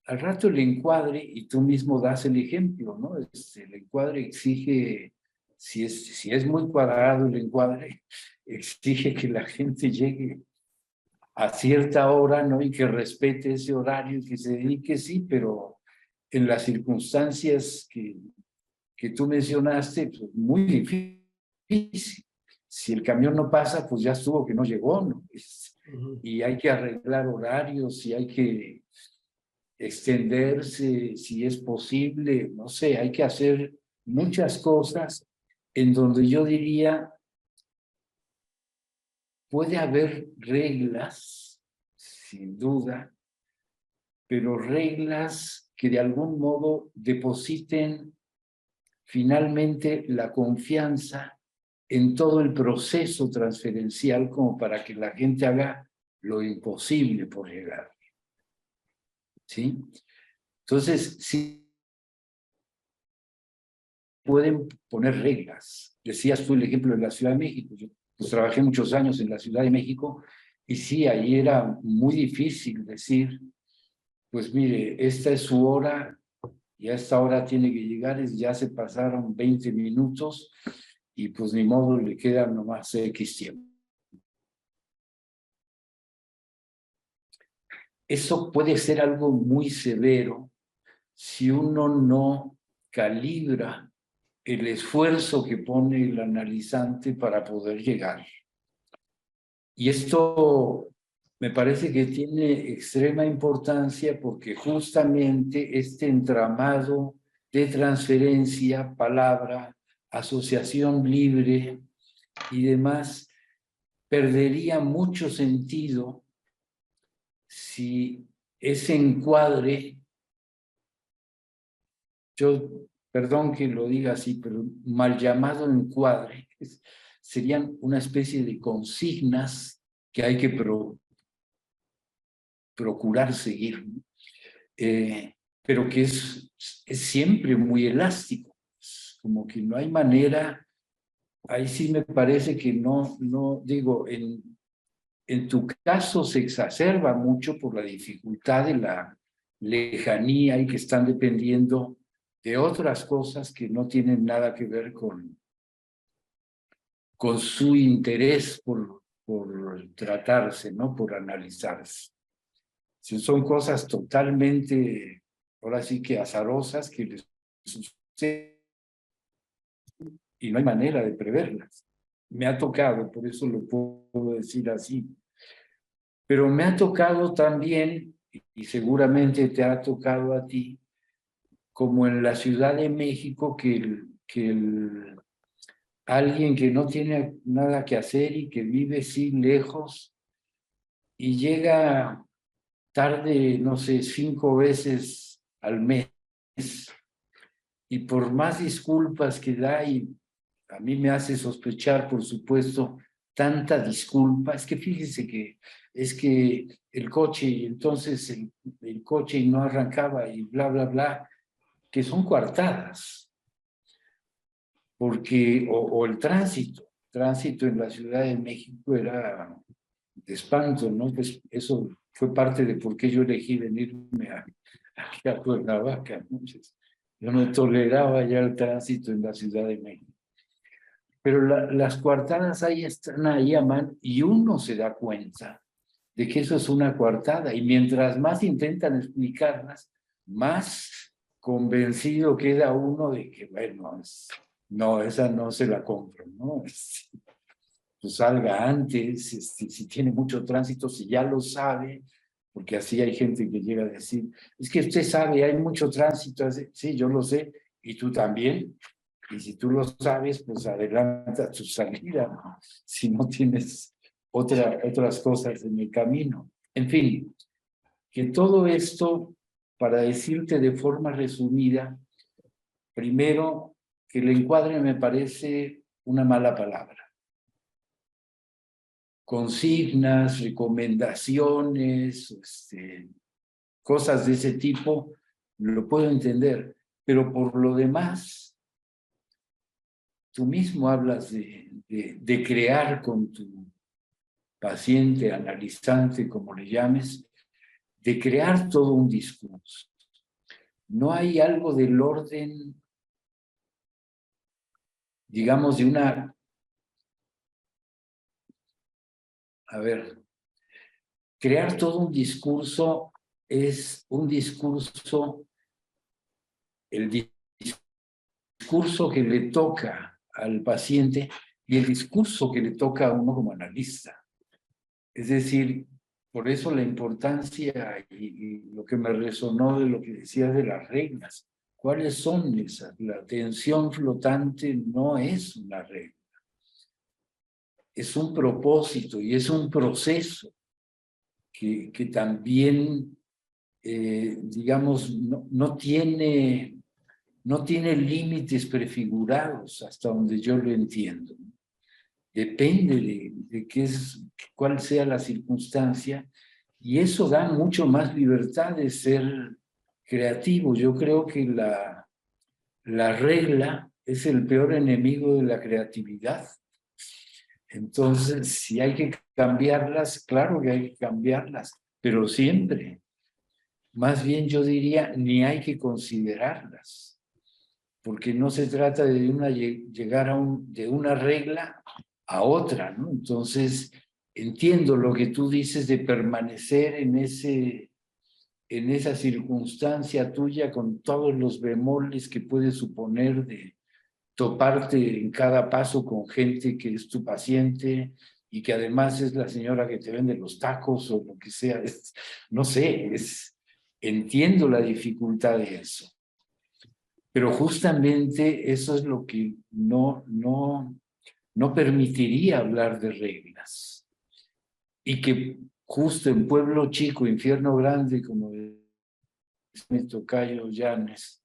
al rato el encuadre, y tú mismo das el ejemplo, ¿no? El encuadre exige, si es muy cuadrado el encuadre, exige que la gente llegue a cierta hora, ¿no? Y que respete ese horario y que se dedique, sí, pero en las circunstancias que tú mencionaste, pues muy difícil. Si el camión no pasa, pues ya estuvo que no llegó, ¿no? Y hay que arreglar horarios, y hay que extenderse, si es posible, no sé, hay que hacer muchas cosas en donde yo diría, puede haber reglas, sin duda, pero reglas que de algún modo depositen finalmente la confianza en todo el proceso transferencial, como para que la gente haga lo imposible por llegar. ¿Sí? Entonces, sí pueden poner reglas. Decías tú el ejemplo de la Ciudad de México. Yo pues, trabajé muchos años en la Ciudad de México, y sí, ahí era muy difícil decir, pues mire, esta es su hora, y a esta hora tiene que llegar, ya se pasaron 20 minutos, y pues ni modo, le queda nomás X tiempo. Eso puede ser algo muy severo si uno no calibra el esfuerzo que pone el analizante para poder llegar. Y esto me parece que tiene extrema importancia, porque justamente este entramado de transferencia, palabra, asociación libre y demás, perdería mucho sentido si ese encuadre, yo, perdón que lo diga así, pero mal llamado encuadre, serían una especie de consignas que hay que procurar seguir, pero que es siempre muy elástico, como que no hay manera. Ahí sí me parece que no digo, en tu caso se exacerba mucho por la dificultad de la lejanía, y que están dependiendo de otras cosas que no tienen nada que ver con su interés por tratarse, ¿no? Por analizarse. Son cosas totalmente, ahora sí que azarosas, que les suceden y no hay manera de preverlas. Me ha tocado, por eso lo puedo decir así. Pero me ha tocado también, y seguramente te ha tocado a ti, como en la Ciudad de México, que alguien que no tiene nada que hacer y que vive sí lejos, y llega tarde, no sé, 5 veces al mes, y por más disculpas que da, y a mí me hace sospechar, por supuesto, tanta disculpa, es que fíjese que es que el coche, y entonces el coche no arrancaba, y bla, bla, bla, que son coartadas, porque, o el tránsito en la Ciudad de México era de espanto, ¿no? Pues eso fue parte de por qué yo elegí venirme aquí a Cuernavaca, ¿no? Yo no toleraba ya el tránsito en la Ciudad de México. Pero las coartadas ahí están ahí a mano, y uno se da cuenta de que eso es una coartada, y mientras más intentan explicarlas, más convencido queda uno de que, bueno, no, esa no se la compro, ¿no? Pues salga antes, si tiene mucho tránsito, si ya lo sabe, porque así hay gente que llega a decir, es que usted sabe, hay mucho tránsito, sí, yo lo sé, y tú también. Y si tú lo sabes, pues adelanta tu salida, ¿no? Si no tienes otras cosas en el camino. En fin, que todo esto, para decirte de forma resumida, primero, que el encuadre me parece una mala palabra. Consignas, recomendaciones, cosas de ese tipo, lo puedo entender, pero por lo demás, tú mismo hablas de crear con tu paciente, analizante, como le llames, de crear todo un discurso. no hay algo del orden, digamos, de una... A ver, crear todo un discurso es un discurso, el discurso que le toca al paciente y el discurso que le toca a uno como analista. Es decir, por eso la importancia y lo que me resonó de lo que decías de las reglas. ¿Cuáles son esas? La atención flotante no es una regla. Es un propósito y es un proceso que también, digamos, no tiene límites prefigurados hasta donde yo lo entiendo. Depende de cuál sea la circunstancia, y eso da mucho más libertad de ser creativo. Yo creo que la regla es el peor enemigo de la creatividad. Entonces, si hay que cambiarlas, claro que hay que cambiarlas, pero siempre. Más bien yo diría, ni hay que considerarlas, porque no se trata de llegar de una regla a otra, ¿no? Entonces, entiendo lo que tú dices de permanecer en esa circunstancia tuya con todos los bemoles que puede suponer de toparte en cada paso con gente que es tu paciente y que además es la señora que te vende los tacos o lo que sea. No sé, entiendo la dificultad de eso. Pero justamente eso es lo que no permitiría hablar de reglas. Y que justo en Pueblo Chico, Infierno Grande, como mi tocayo Llanes,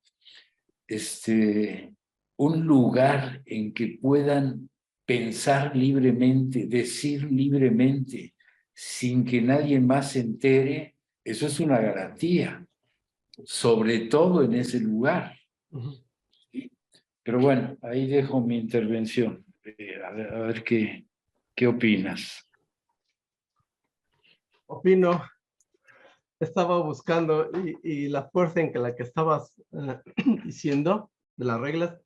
un lugar en que puedan pensar libremente, decir libremente, sin que nadie más se entere, eso es una garantía, sobre todo en ese lugar. ¿Sí? Pero bueno, ahí dejo mi intervención. A ver qué opinas. Opino, estaba buscando y la fuerza en la que estabas diciendo de las reglas,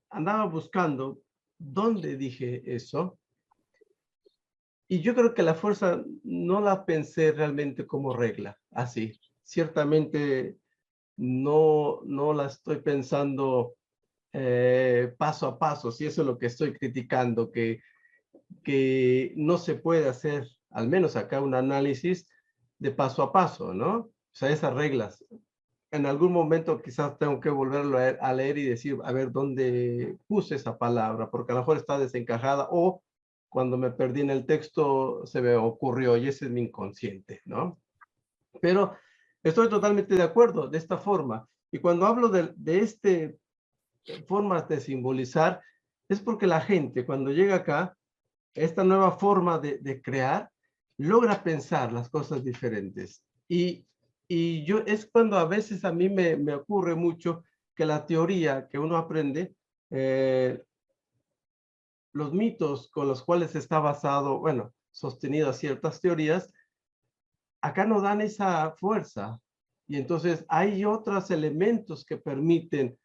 andaba buscando dónde dije eso. Y yo creo que la fuerza no la pensé realmente como regla, así. Ciertamente no la estoy pensando paso a paso, si eso es lo que estoy criticando, que no se puede hacer, al menos acá, un análisis de paso a paso, ¿no? O sea, esas reglas. En algún momento quizás tengo que volverlo a leer y decir, a ver, ¿dónde puse esa palabra? Porque a lo mejor está desencajada o cuando me perdí en el texto se me ocurrió y ese es mi inconsciente, ¿no? Pero estoy totalmente de acuerdo de esta forma. Y cuando hablo de formas de simbolizar, es porque la gente cuando llega acá, esta nueva forma de crear, logra pensar las cosas diferentes. Y es cuando a veces a mí me ocurre mucho que la teoría que uno aprende, los mitos con los cuales está basado, bueno, sostenidas ciertas teorías, acá no dan esa fuerza. Y entonces hay otros elementos que permiten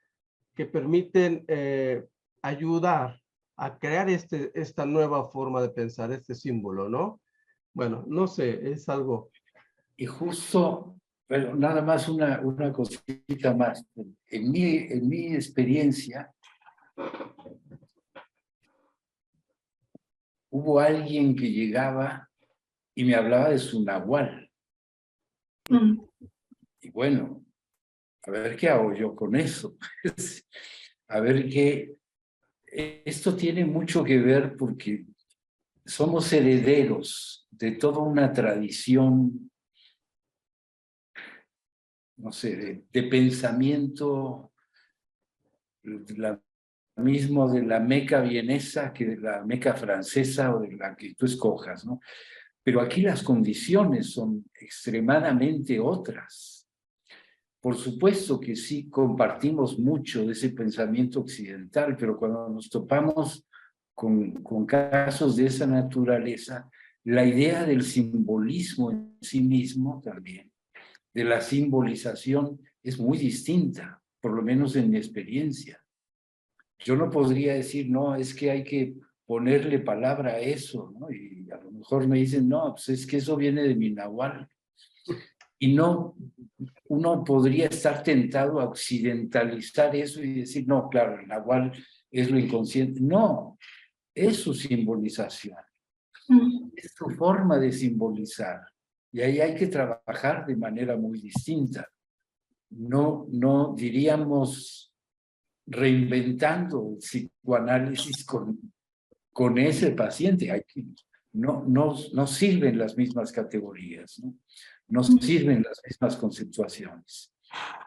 ayudar a crear esta nueva forma de pensar, este símbolo, ¿no? Bueno, no sé, es algo. Y justo, pero nada más una cosita más. En mi experiencia, hubo alguien que llegaba y me hablaba de su nahual. Y bueno, a ver qué hago yo con eso. A ver qué... Esto tiene mucho que ver porque somos herederos de toda una tradición, no sé, de pensamiento, mismo de la Meca vienesa que de la Meca francesa o de la que tú escojas, ¿no? Pero aquí las condiciones son extremadamente otras. Por supuesto que sí compartimos mucho de ese pensamiento occidental, pero cuando nos topamos con casos de esa naturaleza, la idea del simbolismo en sí mismo también de la simbolización es muy distinta, por lo menos en mi experiencia. Yo no podría decir, no, es que hay que ponerle palabra a eso, ¿no? Y a lo mejor me dicen, no, pues es que eso viene de mi nahual. Y no, uno podría estar tentado a occidentalizar eso y decir, no, claro, el nahual es lo inconsciente. No, es su simbolización, es su forma de simbolizar. Y ahí hay que trabajar de manera muy distinta. No diríamos reinventando el psicoanálisis con ese paciente. No sirven las mismas categorías, no sirven las mismas conceptuaciones.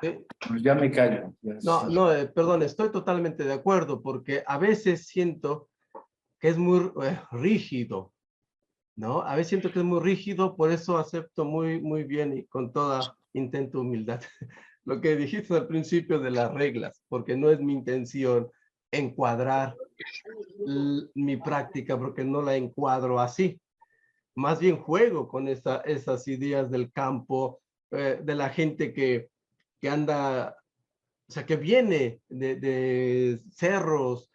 Pues ya me callo. Perdón, estoy totalmente de acuerdo, porque a veces siento que es muy rígido, ¿no? A veces siento que es muy rígido, por eso acepto muy bien y con toda intento humildad lo que dijiste al principio de las reglas, porque no es mi intención encuadrar mi práctica, porque no la encuadro así. Más bien juego con esas ideas del campo, de la gente que anda, o sea, que viene de cerros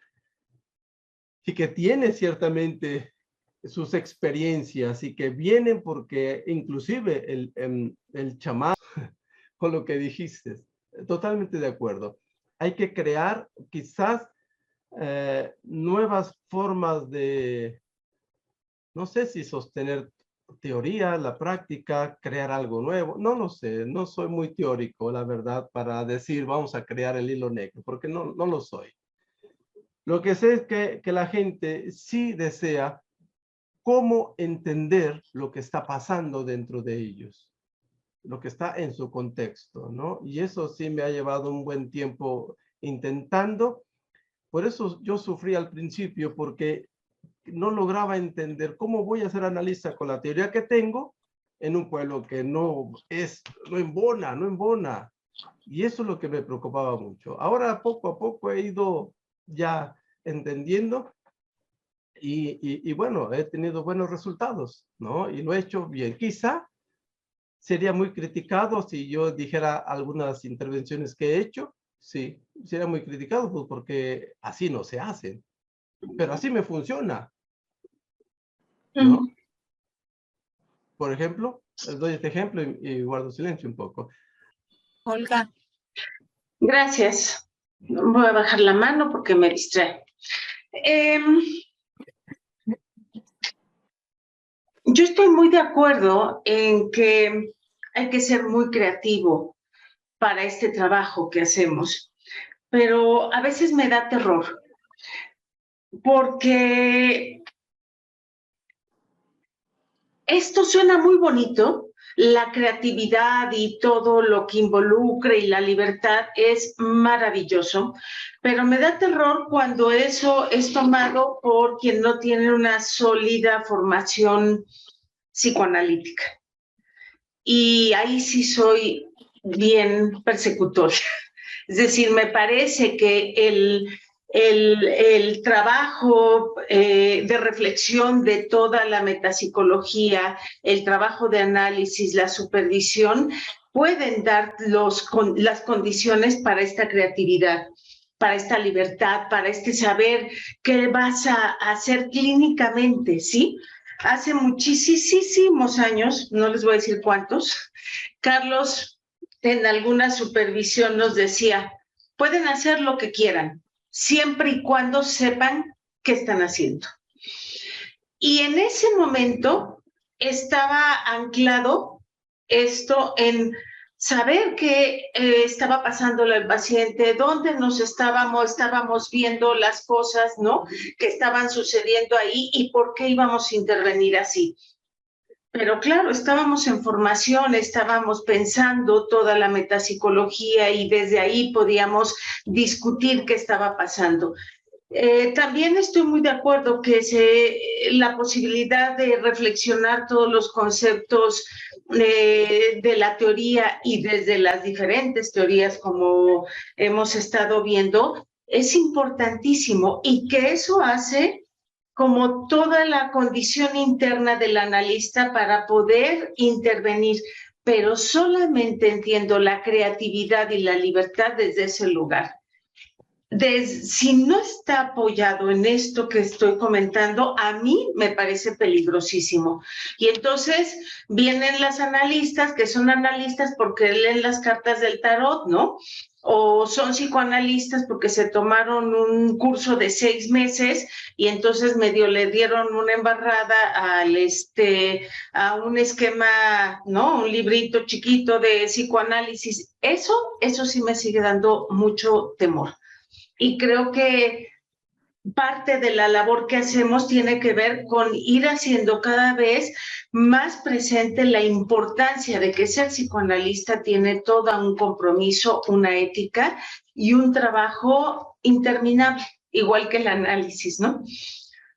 y que tiene ciertamente sus experiencias y que vienen porque inclusive el chamán, con lo que dijiste, totalmente de acuerdo. Hay que crear quizás nuevas formas de, no sé si sostener teoría, la práctica, crear algo nuevo, no lo sé, no soy muy teórico, la verdad, para decir vamos a crear el hilo negro, porque no lo soy. Lo que sé es que la gente sí desea cómo entender lo que está pasando dentro de ellos, lo que está en su contexto, ¿no? Y eso sí me ha llevado un buen tiempo intentando. Por eso yo sufrí al principio, porque no lograba entender cómo voy a ser analista con la teoría que tengo en un pueblo que no embona. Y eso es lo que me preocupaba mucho. Ahora poco a poco he ido ya entendiendo y bueno, he tenido buenos resultados, ¿no? Y lo he hecho bien. Quizá sería muy criticado si yo dijera algunas intervenciones que he hecho. Sí, sería muy criticado, pues, porque así no se hacen. Pero así me funciona, ¿no? Por ejemplo, les doy este ejemplo y guardo silencio un poco. Olga. Gracias. Voy a bajar la mano porque me distrae. Yo estoy muy de acuerdo en que hay que ser muy creativo para este trabajo que hacemos, pero a veces me da terror, porque esto suena muy bonito, la creatividad y todo lo que involucra y la libertad es maravilloso, pero me da terror cuando eso es tomado por quien no tiene una sólida formación psicoanalítica. Y ahí sí soy bien persecutoria. Es decir, me parece que el trabajo de reflexión de toda la metapsicología, el trabajo de análisis, la supervisión, pueden dar las condiciones para esta creatividad, para esta libertad, para este saber qué vas a hacer clínicamente, ¿sí? Hace muchísimos años, no les voy a decir cuántos, Carlos en alguna supervisión nos decía, pueden hacer lo que quieran, siempre y cuando sepan qué están haciendo. Y en ese momento estaba anclado esto en saber qué estaba pasándole al paciente, dónde estábamos viendo las cosas, ¿no? Que estaban sucediendo ahí y por qué íbamos a intervenir así. Pero claro, estábamos en formación, estábamos pensando toda la metapsicología y desde ahí podíamos discutir qué estaba pasando. También estoy muy de acuerdo que la posibilidad de reflexionar todos los conceptos de la teoría y desde las diferentes teorías como hemos estado viendo es importantísimo y que eso hace como toda la condición interna del analista para poder intervenir, pero solamente entiendo la creatividad y la libertad desde ese lugar. Si no está apoyado en esto que estoy comentando, a mí me parece peligrosísimo. Y entonces vienen las analistas, que son analistas porque leen las cartas del tarot, ¿no? O son psicoanalistas porque se tomaron un curso de 6 meses y entonces medio le dieron una embarrada a un esquema, ¿no? Un librito chiquito de psicoanálisis. Eso sí me sigue dando mucho temor. Y creo que parte de la labor que hacemos tiene que ver con ir haciendo cada vez más presente la importancia de que ser psicoanalista tiene todo un compromiso, una ética y un trabajo interminable, igual que el análisis, ¿no?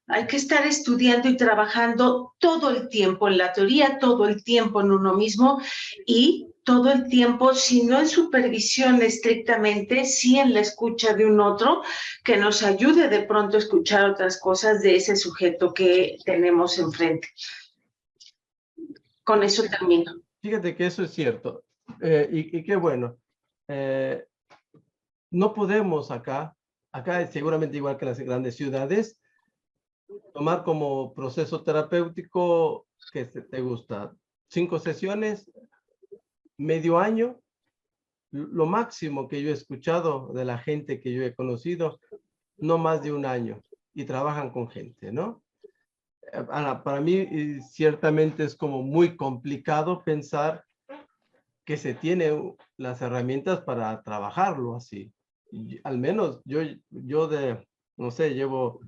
Hay que estar estudiando y trabajando todo el tiempo en la teoría, todo el tiempo en uno mismo y todo el tiempo, si no en supervisión estrictamente, sí en la escucha de un otro que nos ayude de pronto a escuchar otras cosas de ese sujeto que tenemos enfrente. Con eso termino. Fíjate que eso es cierto. Y qué bueno. No podemos acá seguramente igual que en las grandes ciudades, tomar como proceso terapéutico que te gusta 5 sesiones, medio año. Lo máximo que yo he escuchado de la gente que yo he conocido, no más de 1 año, y trabajan con gente, ¿no? Para mí, ciertamente es como muy complicado pensar que se tiene las herramientas para trabajarlo así. Y al menos yo no sé, llevo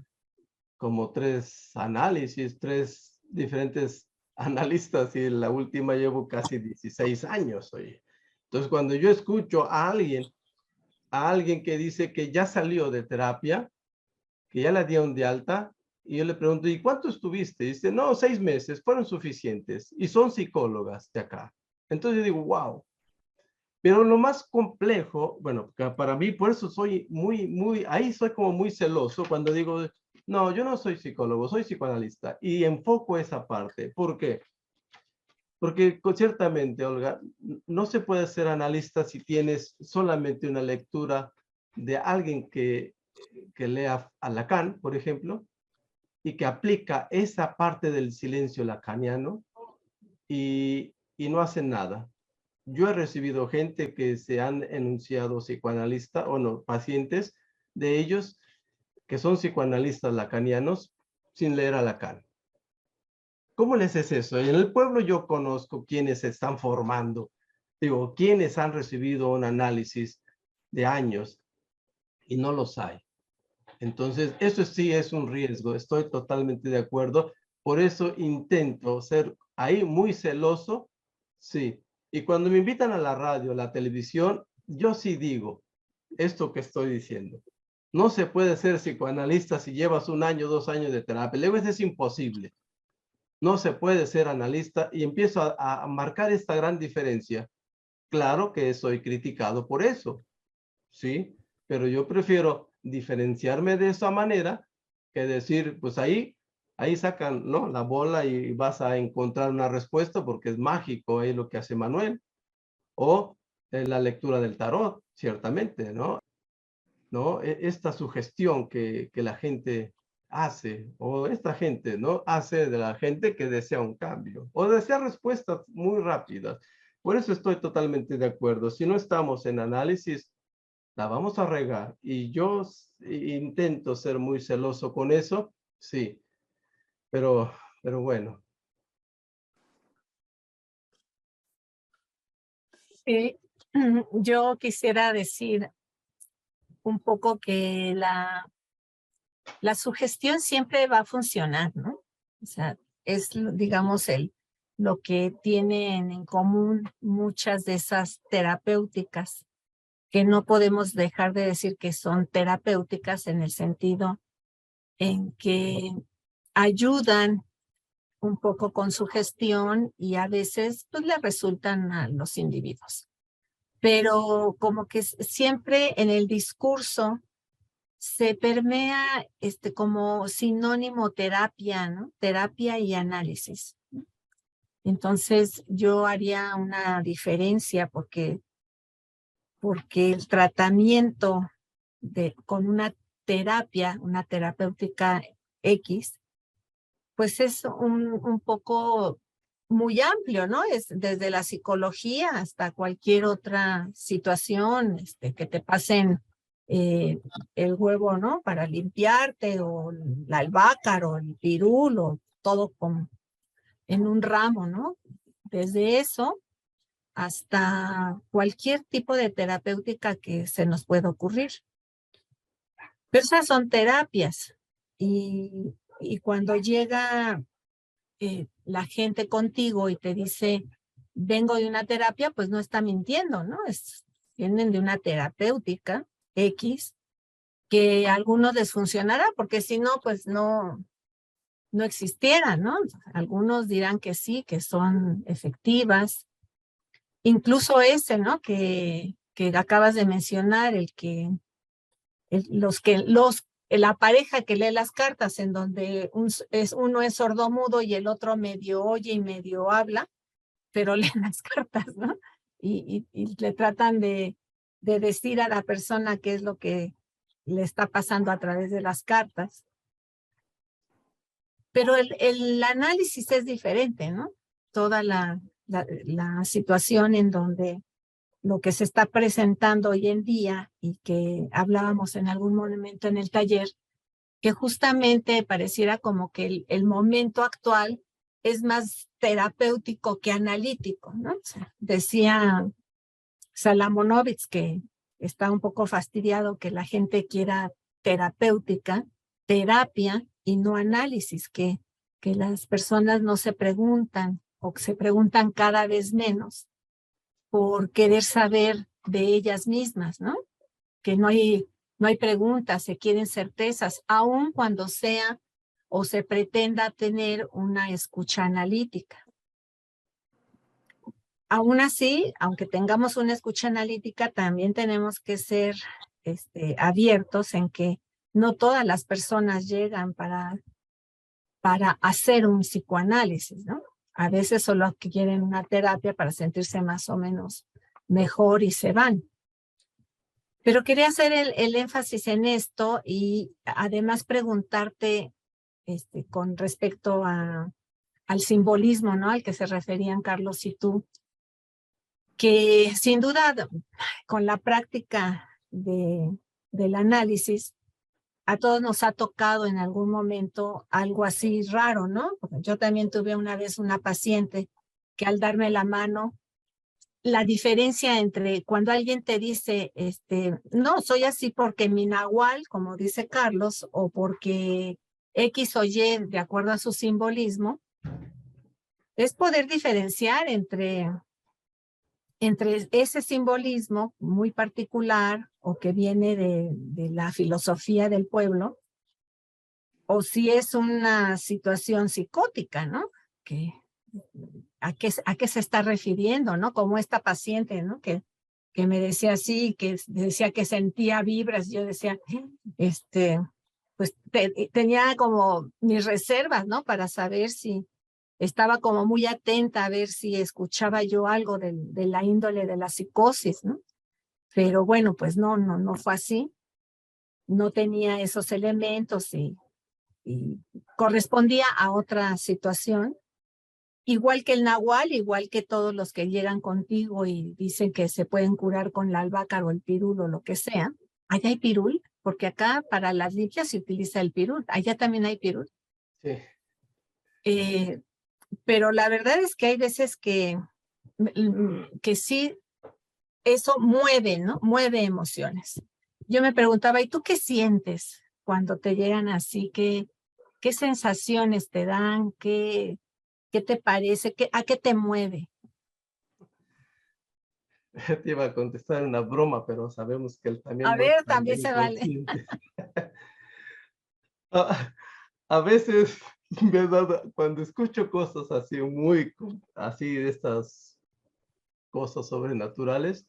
como 3 análisis, 3 diferentes analistas y la última llevo casi 16 años, oye. Entonces, cuando yo escucho a alguien que dice que ya salió de terapia, que ya la dieron de alta, y yo le pregunto, ¿y cuánto estuviste? Y dice, no, 6 meses, fueron suficientes, y son psicólogas de acá. Entonces yo digo, wow. Pero lo más complejo, bueno, para mí, por eso soy ahí soy como muy celoso cuando digo, no, yo no soy psicólogo, soy psicoanalista, y enfoco esa parte. ¿Por qué? Porque ciertamente, Olga, no se puede ser analista si tienes solamente una lectura de alguien que lea a Lacan, por ejemplo, y que aplica esa parte del silencio lacaniano y no hace nada. Yo he recibido gente que se han enunciado psicoanalista o no, pacientes de ellos que son psicoanalistas lacanianos sin leer a Lacan. ¿Cómo les es eso? En el pueblo yo conozco quienes se están formando, digo, quienes han recibido un análisis de años y no los hay. Entonces, eso sí es un riesgo, estoy totalmente de acuerdo. Por eso intento ser ahí muy celoso, sí. Y cuando me invitan a la radio, a la televisión, yo sí digo esto que estoy diciendo. No se puede ser psicoanalista si llevas 1 año, 2 años de terapia. Luego es imposible. No se puede ser analista y empiezo a marcar esta gran diferencia. Claro que soy criticado por eso, ¿sí? Pero yo prefiero diferenciarme de esa manera que decir, pues ahí sacan, ¿no? La bola y vas a encontrar una respuesta porque es mágico, es lo que hace Manuel. O la lectura del tarot, ciertamente, ¿no? Esta sugestión que la gente hace, o esta gente, ¿no? Hace de la gente que desea un cambio, o desea respuestas muy rápidas. Por eso estoy totalmente de acuerdo. Si no estamos en análisis, la vamos a regar. Y yo intento ser muy celoso con eso, sí. Pero bueno. Yo quisiera decir un poco que la sugestión siempre va a funcionar, ¿no? O sea, es, digamos, lo que tienen en común muchas de esas terapéuticas, que no podemos dejar de decir que son terapéuticas en el sentido en que ayudan un poco con su gestión y a veces pues le resultan a los individuos. Pero como que siempre en el discurso se permea como sinónimo terapia, ¿no? Terapia y análisis. Entonces yo haría una diferencia porque el tratamiento con una terapéutica X, pues es un poco muy amplio, ¿no? Es desde la psicología hasta cualquier otra situación, que te pasen el huevo, ¿no? Para limpiarte, o la albahaca, o el pirul, o todo en un ramo, ¿no? Desde eso hasta cualquier tipo de terapéutica que se nos pueda ocurrir. Pero esas son terapias. Y cuando llega la gente contigo y te dice, vengo de una terapia, pues no está mintiendo, ¿no? Vienen de una terapéutica X, que a algunos les funcionará, porque si no, pues no existiera, ¿no? Algunos dirán que sí, que son efectivas. Incluso ese, ¿no? Que acabas de mencionar, la pareja que lee las cartas, en donde uno es sordomudo y el otro medio oye y medio habla, pero leen las cartas, ¿no? Y le tratan de decir a la persona qué es lo que le está pasando a través de las cartas. Pero el análisis es diferente, ¿no? Toda la situación en donde lo que se está presentando hoy en día, y que hablábamos en algún momento en el taller, que justamente pareciera como que el momento actual es más terapéutico que analítico, ¿no? O sea, decía Salamonovitz que está un poco fastidiado que la gente quiera terapéutica, terapia y no análisis, que las personas no se preguntan, o que se preguntan cada vez menos por querer saber de ellas mismas, ¿no? Que no hay preguntas, se quieren certezas, aun cuando sea o se pretenda tener una escucha analítica. Aún así, aunque tengamos una escucha analítica, también tenemos que ser abiertos en que no todas las personas llegan para hacer un psicoanálisis, ¿no? A veces solo quieren una terapia para sentirse más o menos mejor y se van. Pero quería hacer el énfasis en esto, y además preguntarte con respecto al simbolismo, ¿no? Al que se referían Carlos y tú, que sin duda con la práctica del análisis, a todos nos ha tocado en algún momento algo así raro, ¿no? Porque yo también tuve una vez una paciente que, al darme la mano, la diferencia entre cuando alguien te dice, no, soy así porque mi nahual, como dice Carlos, o porque X o Y, de acuerdo a su simbolismo, es poder diferenciar entre ese simbolismo muy particular, o que viene de la filosofía del pueblo, o si es una situación psicótica, ¿no? ¿A qué se está refiriendo, ¿no? Como esta paciente, ¿no? Que me decía así, que decía que sentía vibras. Yo decía, pues tenía como mis reservas, ¿no? Para saber si estaba como muy atenta a ver si escuchaba yo algo de la índole de la psicosis, ¿no? Pero bueno, pues no fue así. No tenía esos elementos y correspondía a otra situación. Igual que el nahual, igual que todos los que llegan contigo y dicen que se pueden curar con la albahaca o el pirul o lo que sea. ¿Allá hay pirul? Porque acá para las limpias se utiliza el pirul. ¿Allá también hay pirul? Sí. Pero la verdad es que hay veces que sí, eso mueve, ¿no? Mueve emociones. Yo me preguntaba, ¿y tú qué sientes cuando te llegan así? ¿Qué sensaciones te dan? ¿Qué te parece? ¿A qué te mueve? Te iba a contestar una broma, pero sabemos que él también A no es ver, tan también se vale. inconsciente. A veces, ¿verdad? Cuando escucho cosas así así de estas cosas sobrenaturales,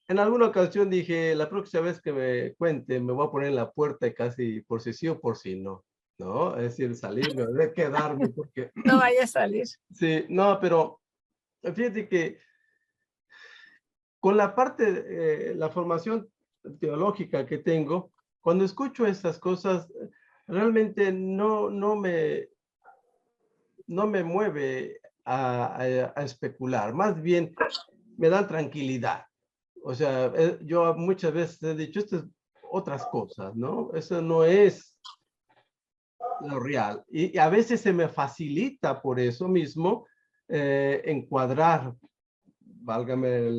en alguna ocasión dije, la próxima vez que me cuente, me voy a poner en la puerta, y casi por si sí o por si no. ¿no? Es decir, salirme, de quedarme, porque No vaya a salir. sí, no, pero fíjate que con la parte, la formación teológica que tengo, cuando escucho estas cosas, realmente no me mueve a especular, más bien me dan tranquilidad. O sea, yo muchas veces he dicho, esto es otras cosas, ¿no? Eso no es lo real. Y a veces se me facilita por eso mismo encuadrar, válgame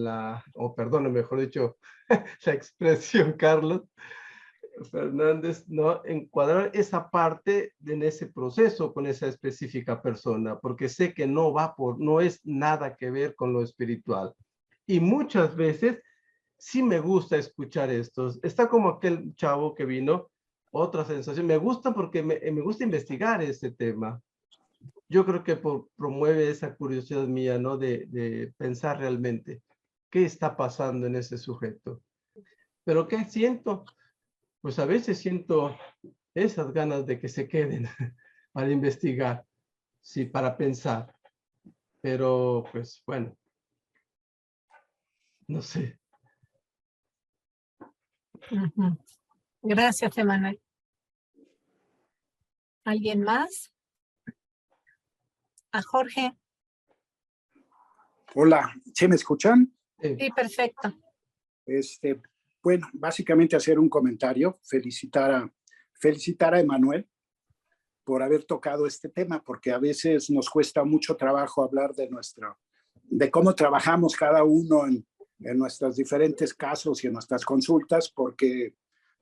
o perdone, mejor dicho, la expresión, Carlos Fernández, ¿no? Encuadrar esa parte en ese proceso con esa específica persona, porque sé que no es nada que ver con lo espiritual. Y muchas veces sí me gusta escuchar estos. Está como aquel chavo que vino, otra sensación. Me gusta porque me gusta investigar ese tema. Yo creo que promueve esa curiosidad mía, ¿no? De pensar realmente qué está pasando en ese sujeto. Pero ¿qué siento? Pues a veces siento esas ganas de que se queden para investigar, sí, para pensar. Pero pues bueno, no sé. Ujú. Gracias, Emanuel. ¿Alguien más? A Jorge. Hola, ¿sí me escuchan? Sí, perfecto. Bueno, básicamente hacer un comentario, felicitar a Emanuel por haber tocado este tema, porque a veces nos cuesta mucho trabajo hablar de cómo trabajamos cada uno en nuestros diferentes casos y en nuestras consultas, porque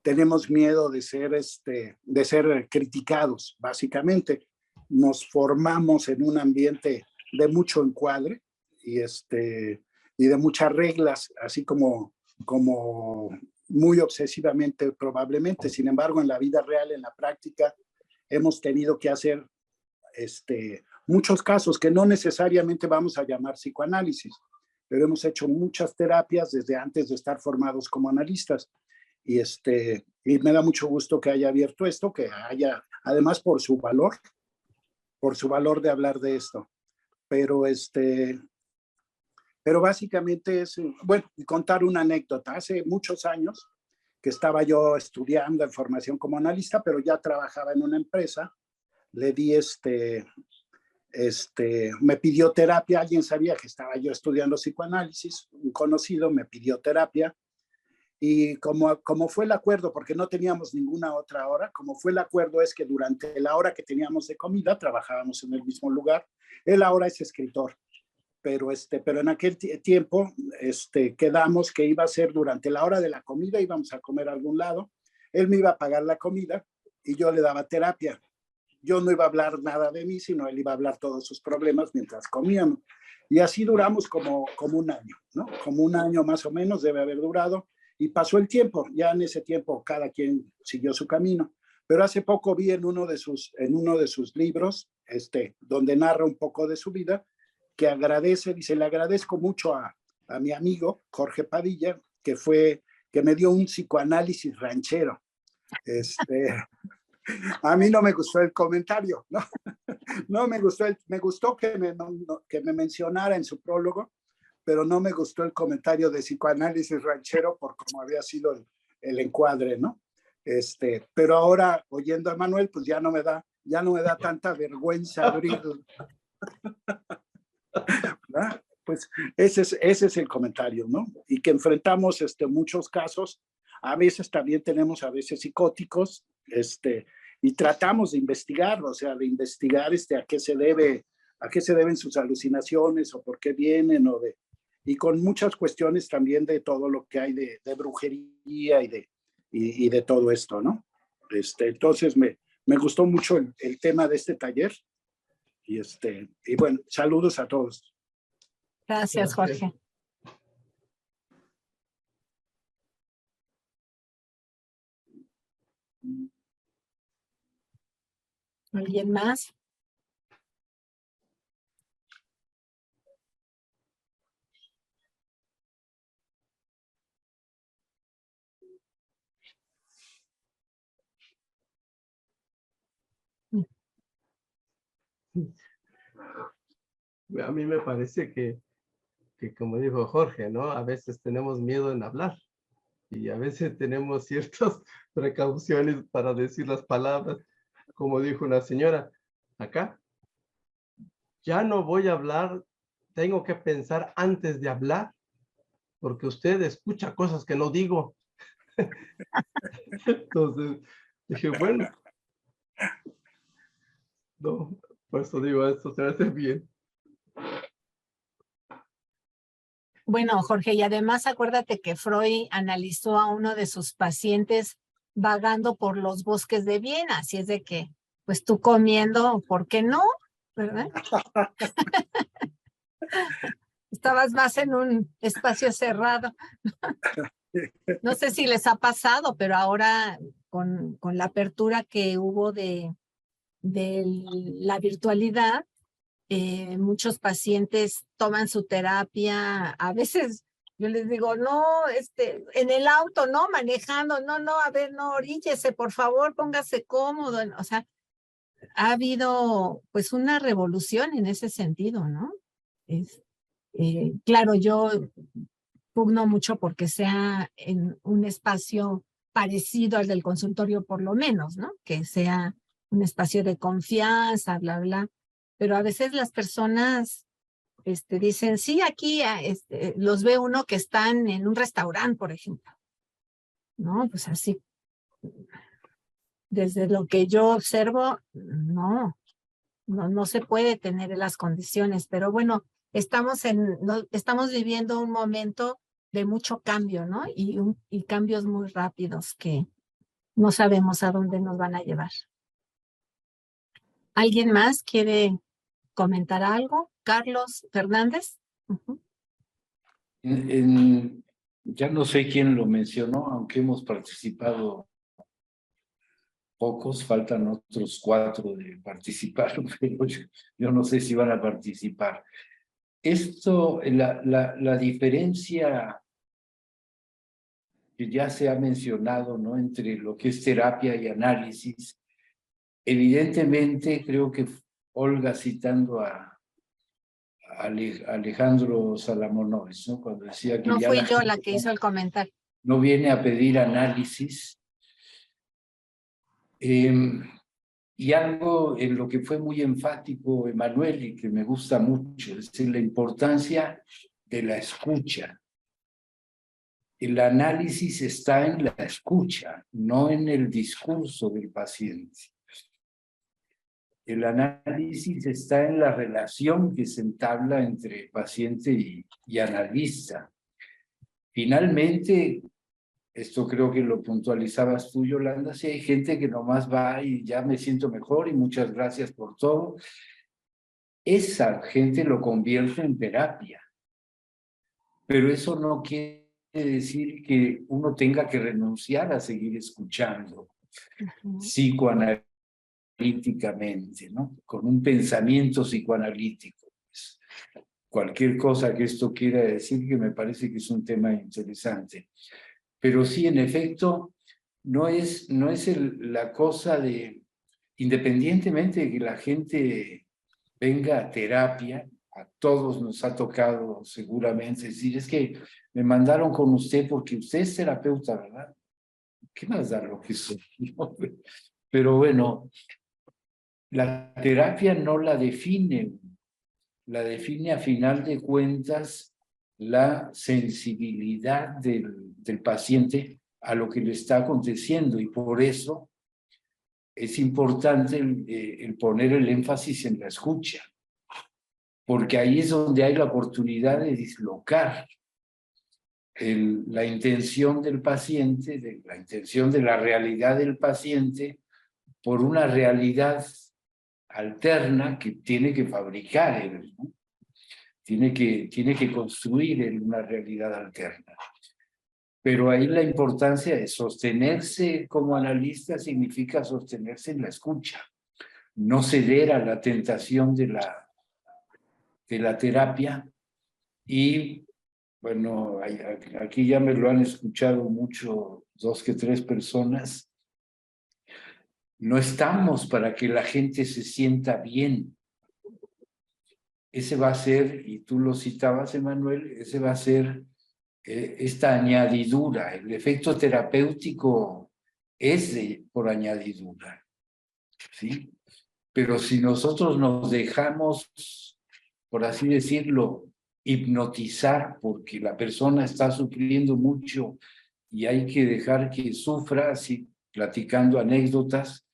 tenemos miedo de ser criticados, básicamente. Nos formamos en un ambiente de mucho encuadre y de muchas reglas, así como muy obsesivamente probablemente. Sin embargo, en la vida real, en la práctica, hemos tenido que hacer muchos casos que no necesariamente vamos a llamar psicoanálisis, pero hemos hecho muchas terapias desde antes de estar formados como analistas. Y me da mucho gusto que haya abierto esto, que haya, además por su valor de hablar de esto. Pero básicamente es, bueno, contar una anécdota. Hace muchos años que estaba yo estudiando en formación como analista, pero ya trabajaba en una empresa. Le di me pidió terapia. Alguien sabía que estaba yo estudiando psicoanálisis. Un conocido me pidió terapia. Y como fue el acuerdo, porque no teníamos ninguna otra hora, como fue el acuerdo es que durante la hora que teníamos de comida, trabajábamos en el mismo lugar. Él ahora es escritor, pero en aquel tiempo quedamos que iba a ser durante la hora de la comida, íbamos a comer a algún lado, él me iba a pagar la comida y yo le daba terapia. Yo no iba a hablar nada de mí, sino él iba a hablar todos sus problemas mientras comíamos. Y así duramos como un año, ¿no? Como un año más o menos debe haber durado. Y pasó el tiempo, ya en ese tiempo cada quien siguió su camino. Pero hace poco vi en uno de sus libros, donde narra un poco de su vida, que agradece, dice, le agradezco mucho a mi amigo Jorge Padilla, que me dio un psicoanálisis ranchero. A mí no me gustó el comentario, ¿no? No me gustó, me gustó que me mencionara en su prólogo, pero no me gustó el comentario de psicoanálisis ranchero por cómo había sido el encuadre, ¿no? Pero ahora, oyendo a Manuel, pues ya no me da tanta vergüenza abrir. ¿Verdad? Pues ese es el comentario, ¿no? Y que enfrentamos muchos casos, a veces también tenemos a veces psicóticos, y tratamos de investigar, o sea, de investigar a qué se deben sus alucinaciones o por qué vienen, y con muchas cuestiones también de todo lo que hay de brujería y de todo esto, ¿no? Entonces me gustó mucho el tema de este taller y bueno, saludos a todos. Gracias, Jorge. ¿Alguien más? A mí me parece que como dijo Jorge, ¿no? A veces tenemos miedo en hablar y a veces tenemos ciertas precauciones para decir las palabras. Como dijo una señora acá, ya no voy a hablar, tengo que pensar antes de hablar, porque usted escucha cosas que no digo. Entonces dije, bueno, no, por eso digo, esto se hace bien. Bueno, Jorge, y además acuérdate que Freud analizó a uno de sus pacientes vagando por los bosques de Viena, así es de que, pues tú comiendo, ¿por qué no? ¿Verdad? Estabas más en un espacio cerrado. No sé si les ha pasado, pero ahora con la apertura que hubo de la virtualidad, muchos pacientes toman su terapia. A veces yo les digo, no, en el auto, no, manejando, no, a ver, no, oríllese, por favor, póngase cómodo. O sea, ha habido pues una revolución en ese sentido, ¿no? Claro, yo pugno mucho porque sea en un espacio parecido al del consultorio por lo menos, ¿no? Que sea un espacio de confianza, bla, bla. Pero a veces las personas dicen, sí, aquí los ve uno que están en un restaurante, por ejemplo. No, pues así. Desde lo que yo observo, no se puede tener las condiciones, pero bueno, estamos viviendo un momento de mucho cambio, ¿no? Y cambios muy rápidos que no sabemos a dónde nos van a llevar. ¿Alguien más quiere comentar algo? Carlos Fernández. Ya no sé quién lo mencionó, aunque hemos participado pocos, faltan otros 4 de participar, pero yo no sé si van a participar. Esto, la diferencia que ya se ha mencionado, ¿no? Entre lo que es terapia y análisis, evidentemente creo que Olga, citando a Alejandro Salamonois, ¿no? Cuando decía que No ya fui yo la que hizo el comentario. no viene a pedir análisis. Y algo en lo que fue muy enfático Emanuel y que me gusta mucho, es decir, la importancia de la escucha. El análisis está en la escucha, no en el discurso del paciente. El análisis está en la relación que se entabla entre paciente y analista. Finalmente, esto creo que lo puntualizabas tú, Yolanda, si hay gente que nomás va y ya me siento mejor y muchas gracias por todo, esa gente lo convierte en terapia. Pero eso no quiere decir que uno tenga que renunciar a seguir escuchando psicoanalíticamente, ¿no? Con un pensamiento psicoanalítico. Pues, cualquier cosa que esto quiera decir, que me parece que es un tema interesante. Pero sí, en efecto, no es la cosa de, independientemente de que la gente venga a terapia, a todos nos ha tocado seguramente decir, es que me mandaron con usted porque usted es terapeuta, ¿verdad? ¿Qué más da lo que soy? Pero bueno, la terapia no la define a final de cuentas la sensibilidad del paciente a lo que le está aconteciendo, y por eso es importante el poner el énfasis en la escucha, porque ahí es donde hay la oportunidad de dislocar la intención del paciente, la intención de la realidad del paciente, por una realidad alterna que tiene que fabricar él, ¿no? Tiene que construir él una realidad alterna. Pero ahí la importancia de sostenerse como analista significa sostenerse en la escucha, no ceder a la tentación de la terapia. Y bueno, aquí ya me lo han escuchado mucho, 2 que 3 personas. No estamos para que la gente se sienta bien, ese va a ser, y tú lo citabas, Emanuel, ese va a ser esta añadidura. El efecto terapéutico es por añadidura, ¿sí? Pero si nosotros nos dejamos, por así decirlo, hipnotizar porque la persona está sufriendo mucho y hay que dejar que sufra, así platicando anécdotas.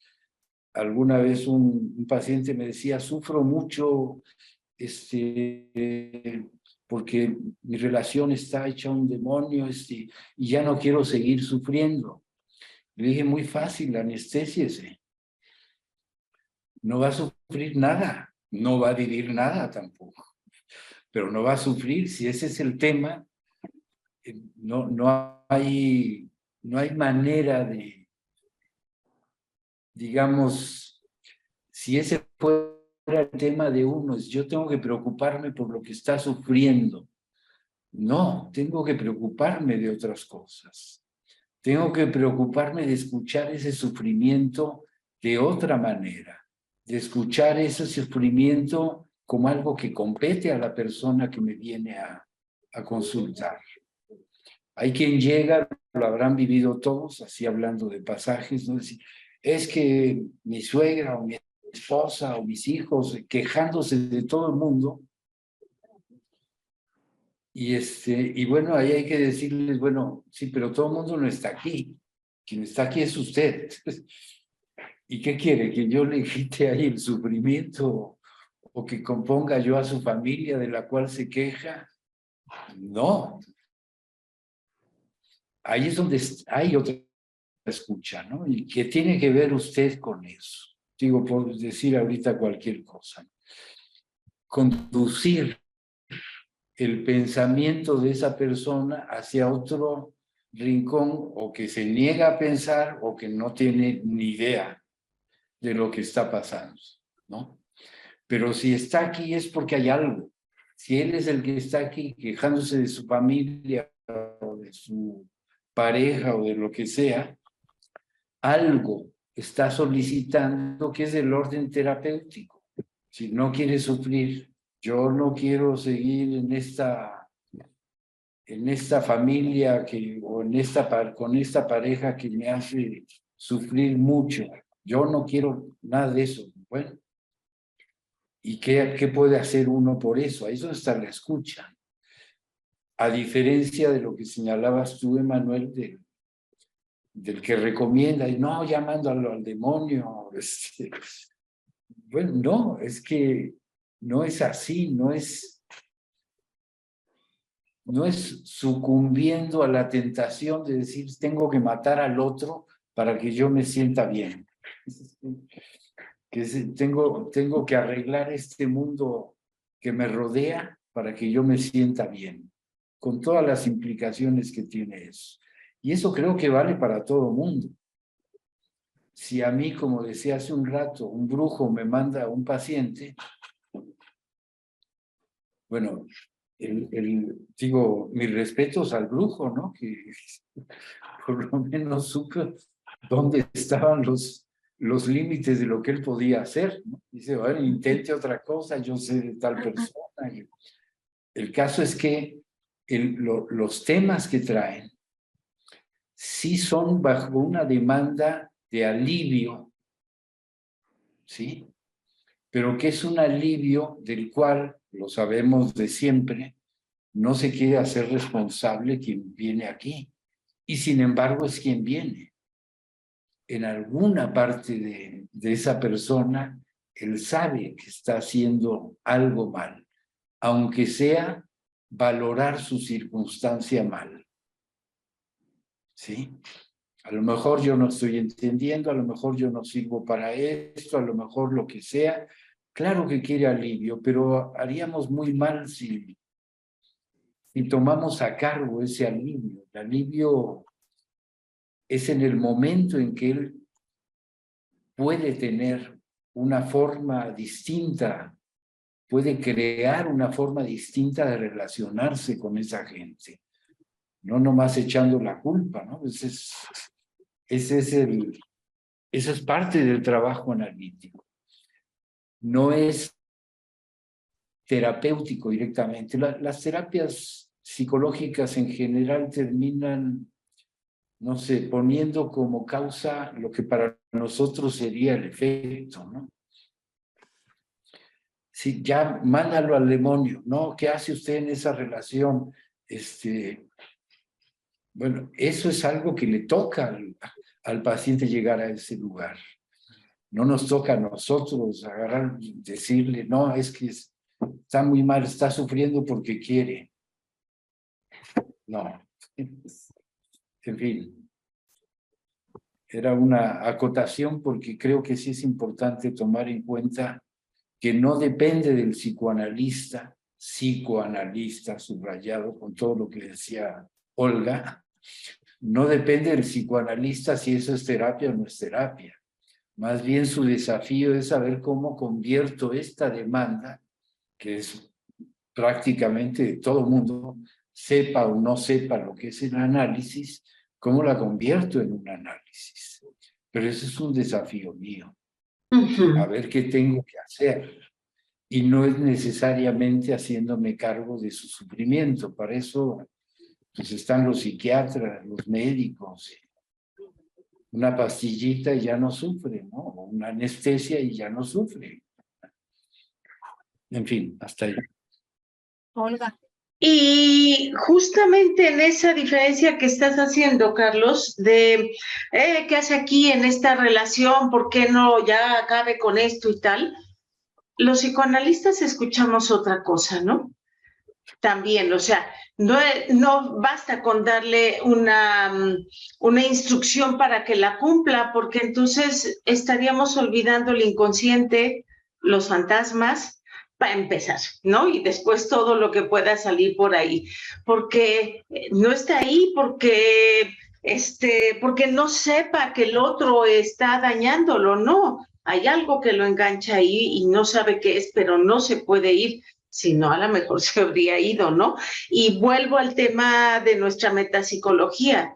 Alguna vez un paciente me decía, sufro mucho porque mi relación está hecha un demonio y ya no quiero seguir sufriendo. Le dije, muy fácil, anestésiese. No va a sufrir nada, no va a vivir nada tampoco, pero no va a sufrir. Si ese es el tema, no hay manera de, digamos, si ese fuera el tema de uno, es yo tengo que preocuparme por lo que está sufriendo. No, tengo que preocuparme de otras cosas. Tengo que preocuparme de escuchar ese sufrimiento de otra manera, de escuchar ese sufrimiento como algo que compete a la persona que me viene a consultar. Hay quien llega, lo habrán vivido todos, así hablando de pasajes, ¿no? Es que mi suegra o mi esposa o mis hijos quejándose de todo el mundo. Y bueno, ahí hay que decirles, bueno, sí, pero todo el mundo no está aquí. Quien está aquí es usted. ¿Y qué quiere? ¿Que yo le quite ahí el sufrimiento o que componga yo a su familia de la cual se queja? No. Ahí es donde hay otra escucha, ¿no? Y que tiene que ver usted con eso. Digo, por decir ahorita cualquier cosa. Conducir el pensamiento de esa persona hacia otro rincón o que se niega a pensar o que no tiene ni idea de lo que está pasando, ¿no? Pero si está aquí es porque hay algo. Si él es el que está aquí quejándose de su familia o de su pareja o de lo que sea, algo está solicitando que es del orden terapéutico. Si no quiere sufrir, yo no quiero seguir en esta familia o con esta pareja que me hace sufrir mucho. Yo no quiero nada de eso. Bueno, ¿y qué puede hacer uno por eso? Ahí es donde está la escucha. A diferencia de lo que señalabas tú, Emanuel, del que recomienda, y no, llamándolo al demonio. Bueno, no, es que no es así, no es sucumbiendo a la tentación de decir, tengo que matar al otro para que yo me sienta bien. Tengo que arreglar este mundo que me rodea para que yo me sienta bien, con todas las implicaciones que tiene eso. Y eso creo que vale para todo el mundo. Si a mí, como decía hace un rato, un brujo me manda a un paciente, bueno, digo, mis respetos al brujo, ¿no? Que por lo menos supo dónde estaban los límites de lo que él podía hacer, ¿no? Dice, bueno, intente otra cosa, yo sé de tal persona. Y el caso es que los temas que traen sí son bajo una demanda de alivio, ¿sí? Pero que es un alivio del cual, lo sabemos de siempre, no se quiere hacer responsable quien viene aquí. Y sin embargo es quien viene. En alguna parte de esa persona, él sabe que está haciendo algo mal, aunque sea valorar su circunstancia mal. ¿Sí? A lo mejor yo no estoy entendiendo, a lo mejor yo no sirvo para esto, a lo mejor lo que sea. Claro que quiere alivio, pero haríamos muy mal si tomamos a cargo ese alivio. El alivio es en el momento en que él puede tener una forma distinta, puede crear una forma distinta de relacionarse con esa gente. No nomás echando la culpa, ¿no? Esa es parte del trabajo analítico. No es terapéutico directamente. Las terapias psicológicas en general terminan, no sé, poniendo como causa lo que para nosotros sería el efecto, ¿no? Sí, ya mándalo al demonio, ¿no? ¿Qué hace usted en esa relación? Bueno, eso es algo que le toca al paciente llegar a ese lugar. No nos toca a nosotros agarrar y decirle, no, es que está muy mal, está sufriendo porque quiere. No. En fin. Era una acotación porque creo que sí es importante tomar en cuenta que no depende del psicoanalista subrayado con todo lo que decía Olga, no depende del psicoanalista si eso es terapia o no es terapia. Más bien su desafío es saber cómo convierto esta demanda, que es prácticamente de todo mundo, sepa o no sepa lo que es el análisis, cómo la convierto en un análisis. Pero ese es un desafío mío. A ver qué tengo que hacer. Y no es necesariamente haciéndome cargo de su sufrimiento. Para eso pues están los psiquiatras, los médicos. Una pastillita y ya no sufre, ¿no? Una anestesia y ya no sufre. En fin, hasta ahí. Olga. Y justamente en esa diferencia que estás haciendo, Carlos, de ¿qué hace aquí en esta relación? ¿Por qué no ya acabe con esto y tal? Los psicoanalistas escuchamos otra cosa, ¿no? También, o sea, no basta con darle una instrucción para que la cumpla, porque entonces estaríamos olvidando el inconsciente, los fantasmas, para empezar, ¿no? Y después todo lo que pueda salir por ahí, porque no está ahí porque no sepa que el otro está dañándolo, no. Hay algo que lo engancha ahí y no sabe qué es, pero no se puede ir. Si no, a lo mejor se habría ido, ¿no? Y vuelvo al tema de nuestra metapsicología.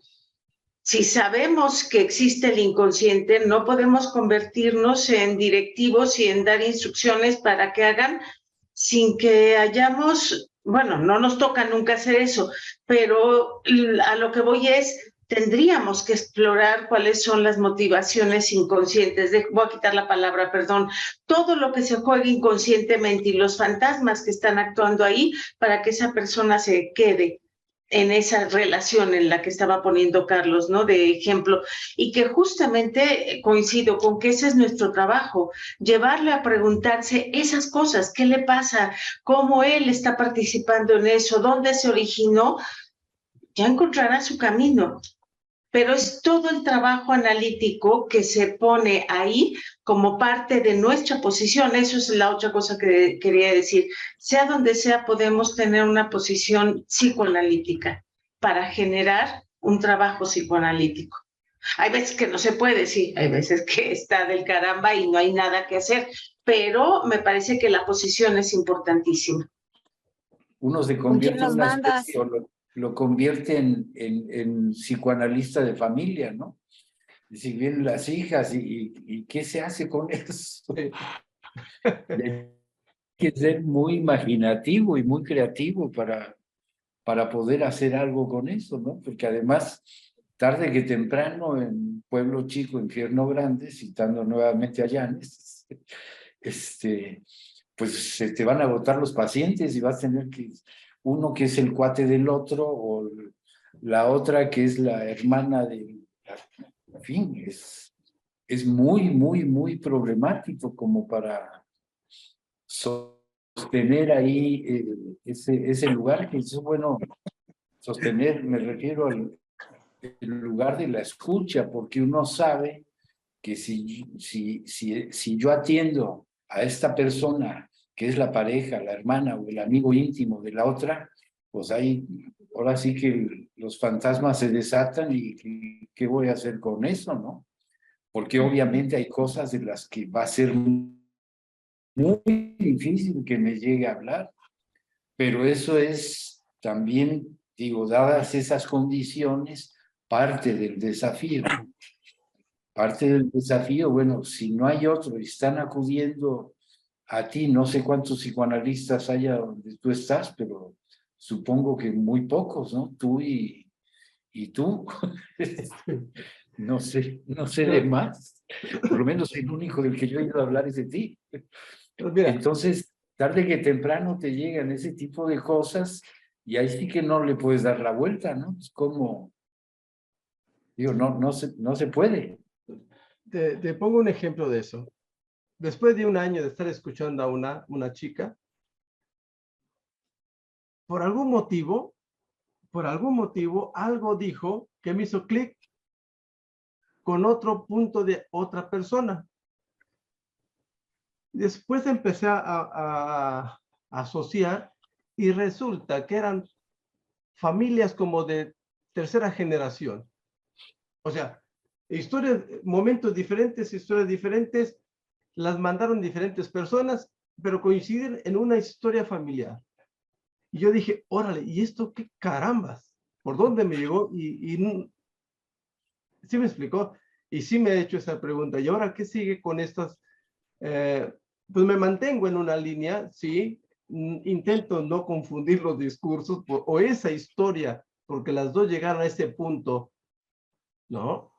Si sabemos que existe el inconsciente, no podemos convertirnos en directivos y en dar instrucciones para que hagan sin que hayamos, bueno, no nos toca nunca hacer eso, pero a lo que voy es, tendríamos que explorar cuáles son las motivaciones inconscientes. Voy a quitar la palabra, perdón. Todo lo que se juega inconscientemente y los fantasmas que están actuando ahí para que esa persona se quede en esa relación en la que estaba poniendo Carlos, ¿no? De ejemplo, y que justamente coincido con que ese es nuestro trabajo, llevarle a preguntarse esas cosas, ¿qué le pasa? ¿Cómo él está participando en eso? ¿Dónde se originó? Ya encontrará su camino. Pero es todo el trabajo analítico que se pone ahí como parte de nuestra posición. Eso es la otra cosa que quería decir. Sea donde sea, podemos tener una posición psicoanalítica para generar un trabajo psicoanalítico. Hay veces que no se puede, sí, hay veces que está del caramba y no hay nada que hacer, pero me parece que la posición es importantísima. Uno se convierte en una especie, lo convierte en psicoanalista de familia, ¿no? Y si vienen las hijas, ¿y qué se hace con eso? Hay que ser muy imaginativo y muy creativo para poder hacer algo con eso, ¿no? Porque además, tarde que temprano, en Pueblo Chico, Infierno Grande, citando nuevamente a Llanes, pues se te van a agotar los pacientes y vas a tener que uno que es el cuate del otro o la otra que es la hermana de... En fin, es muy, muy, muy problemático como para sostener ahí ese lugar que es bueno. Sostener, me refiero al lugar de la escucha, porque uno sabe que si yo atiendo a esta persona que es la pareja, la hermana o el amigo íntimo de la otra, pues ahora sí que los fantasmas se desatan y ¿qué voy a hacer con eso, no? Porque obviamente hay cosas de las que va a ser muy difícil que me llegue a hablar, pero eso es también, digo, dadas esas condiciones, parte del desafío. Parte del desafío, bueno, si no hay otro y están acudiendo a ti, no sé cuántos psicoanalistas haya donde tú estás, pero supongo que muy pocos, ¿no? Tú y tú. No sé de más. Por lo menos el único del que yo he oído hablar es de ti. Pues mira, Entonces, tarde que temprano te llegan ese tipo de cosas y ahí sí que no le puedes dar la vuelta, ¿no? Es como, digo, no se puede. te pongo un ejemplo de eso. Después de un año de estar escuchando a una chica, por algún motivo, algo dijo que me hizo clic con otro punto de otra persona. Después empecé a asociar y resulta que eran familias como de tercera generación. O sea, momentos diferentes, las mandaron diferentes personas, pero coinciden en una historia familiar. Y yo dije, órale, ¿y esto qué carambas? ¿Por dónde me llegó? Y sí me explicó, y sí me he hecho esa pregunta. ¿Y ahora qué sigue con estas? Pues me mantengo en una línea, sí, intento no confundir los discursos o esa historia, porque las dos llegaron a ese punto, ¿no?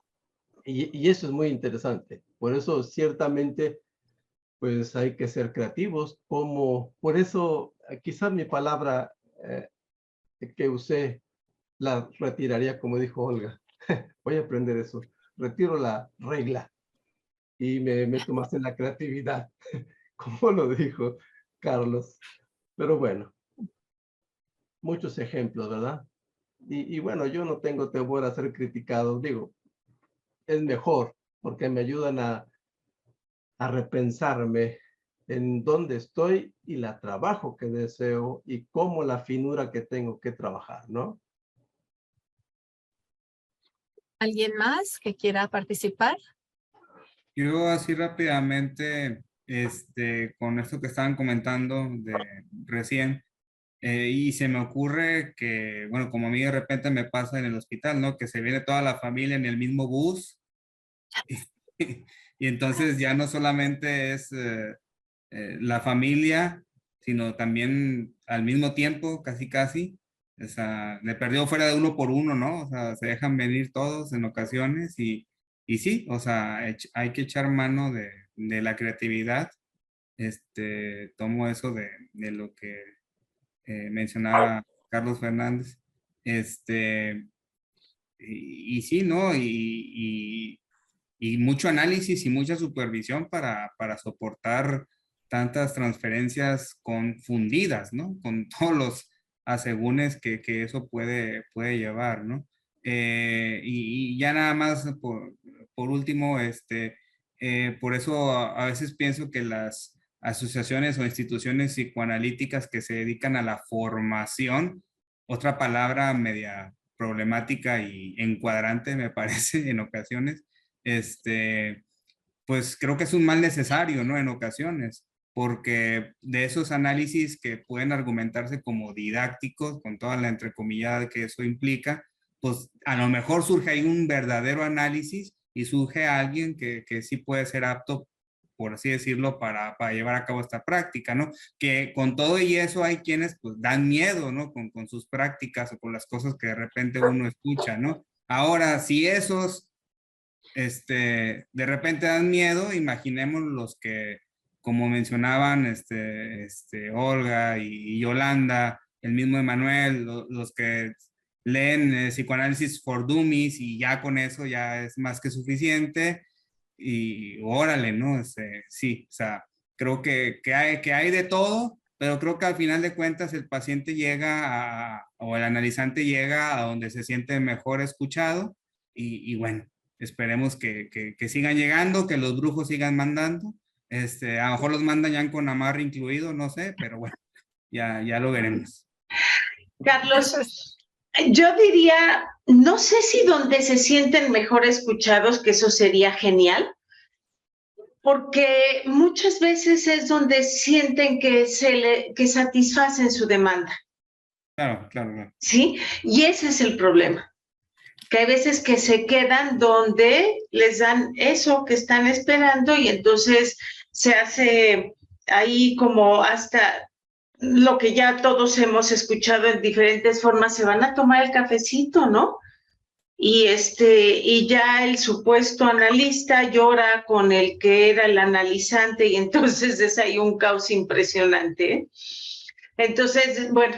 Y eso es muy interesante. Por eso, ciertamente, pues hay que ser creativos. Por eso, quizás mi palabra que usé la retiraría, como dijo Olga. Voy a aprender eso. Retiro la regla y me meto más en la creatividad, como lo dijo Carlos. Pero bueno, muchos ejemplos, ¿verdad? Y bueno, yo no tengo temor a ser criticado. Digo, es mejor porque me ayudan a repensarme en dónde estoy y la trabajo que deseo y cómo la finura que tengo que trabajar, ¿no? ¿Alguien más que quiera participar? Yo así rápidamente, con esto que estaban comentando de recién, y se me ocurre que, bueno, como a mí de repente me pasa en el hospital, ¿no? Que se viene toda la familia en el mismo bus y entonces ya no solamente es la familia, sino también al mismo tiempo, casi, o sea, le perdió fuera de uno por uno, ¿no? O sea, se dejan venir todos en ocasiones y sí, o sea, hay que echar mano de la creatividad. Tomo eso de lo que mencionaba Carlos Fernández. Y sí, ¿no? Y mucho análisis y mucha supervisión para soportar tantas transferencias confundidas, ¿no? Con todos los asegúnes que eso puede llevar, ¿no? Y ya nada más por último, por eso a veces pienso que las asociaciones o instituciones psicoanalíticas que se dedican a la formación, otra palabra media problemática y encuadrante me parece en ocasiones, pues creo que es un mal necesario, ¿no? En ocasiones, porque de esos análisis que pueden argumentarse como didácticos, con toda la entrecomillada que eso implica, pues a lo mejor surge ahí un verdadero análisis y surge alguien que sí puede ser apto, por así decirlo, para llevar a cabo esta práctica, ¿no? Que con todo y eso hay quienes pues dan miedo, ¿no? Con sus prácticas o con las cosas que de repente uno escucha, ¿no? Ahora, si esos de repente dan miedo, imaginemos los que, como mencionaban Olga y Yolanda, el mismo Emanuel, los que leen Psicoanálisis for Dummies y ya con eso ya es más que suficiente y órale, ¿no? Sí, o sea, creo que hay de todo, pero creo que al final de cuentas el paciente llega o el analizante llega a donde se siente mejor escuchado y bueno, esperemos que sigan llegando, que los brujos sigan mandando. A lo mejor los mandan ya con amarre incluido, no sé, pero bueno, ya lo veremos. Carlos, yo diría, no sé si donde se sienten mejor escuchados, que eso sería genial, porque muchas veces es donde sienten que satisfacen su demanda. Claro. ¿Sí? Y ese es el problema. Que hay veces que se quedan donde les dan eso que están esperando y entonces se hace ahí como hasta lo que ya todos hemos escuchado en diferentes formas, se van a tomar el cafecito, ¿no? Y ya el supuesto analista llora con el que era el analizante y entonces es ahí un caos impresionante, ¿eh? Entonces, bueno,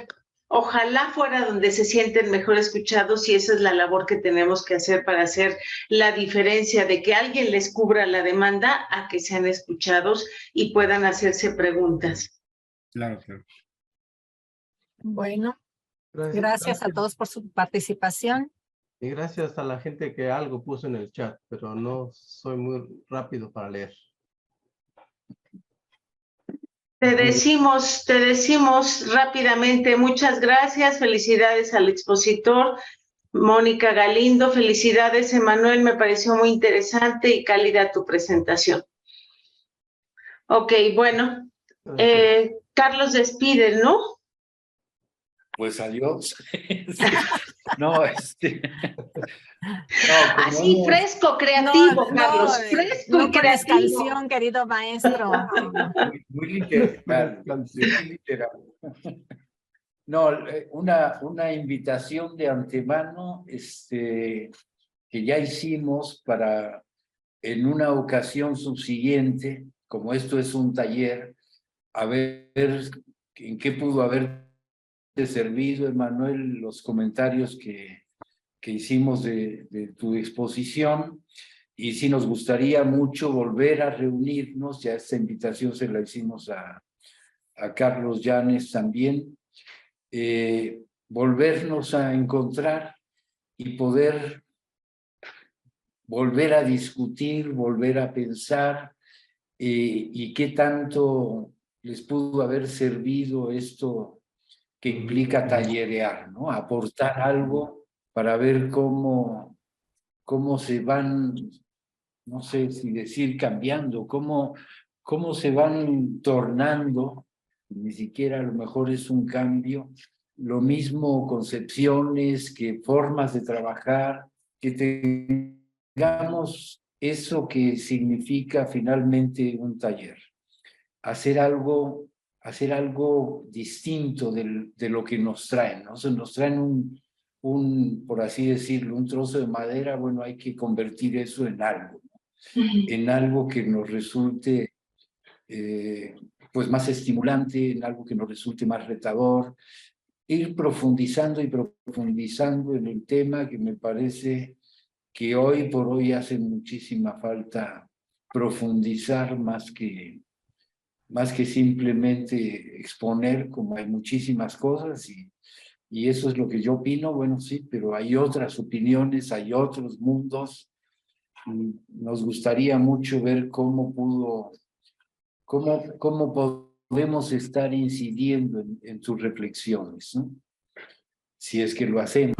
ojalá fuera donde se sienten mejor escuchados y esa es la labor que tenemos que hacer para hacer la diferencia de que alguien les cubra la demanda a que sean escuchados y puedan hacerse preguntas. Claro, claro. Bueno, gracias a todos por su participación. Y gracias a la gente que algo puso en el chat, pero no soy muy rápido para leer. Te decimos rápidamente muchas gracias, felicidades al expositor Mónica Galindo, felicidades Emanuel, me pareció muy interesante y cálida tu presentación. Ok, bueno, Carlos despide, ¿no? Pues adiós. No, así hemos... fresco, creativo, No, Carlos, fresco no y pones creativo. canción, querido maestro. Muy literal, muy literal. No, una invitación de antemano que ya hicimos para en una ocasión subsiguiente, como esto es un taller, a ver en qué pudo haberte servido, Emanuel, los comentarios que hicimos de tu exposición. Y sí nos gustaría mucho volver a reunirnos, ya esta invitación se la hicimos a Carlos Llanes también, volvernos a encontrar y poder volver a discutir, volver a pensar y qué tanto les pudo haber servido esto que implica tallerear, ¿no? Aportar algo para ver cómo se van, no sé si decir cambiando, cómo se van tornando, ni siquiera a lo mejor es un cambio, lo mismo concepciones que formas de trabajar, que tengamos eso que significa finalmente un taller, hacer algo distinto de lo que nos traen, ¿no? Se nos traen por así decirlo, un trozo de madera, bueno, hay que convertir eso en algo, ¿no? En algo que nos resulte pues más estimulante, en algo que nos resulte más retador, ir profundizando y profundizando en el tema que me parece que hoy por hoy hace muchísima falta profundizar más que simplemente exponer, como hay muchísimas cosas y eso es lo que yo opino. Bueno, sí, pero hay otras opiniones, hay otros mundos. Nos gustaría mucho ver cómo podemos estar incidiendo en sus reflexiones, ¿no? Si es que lo hacemos.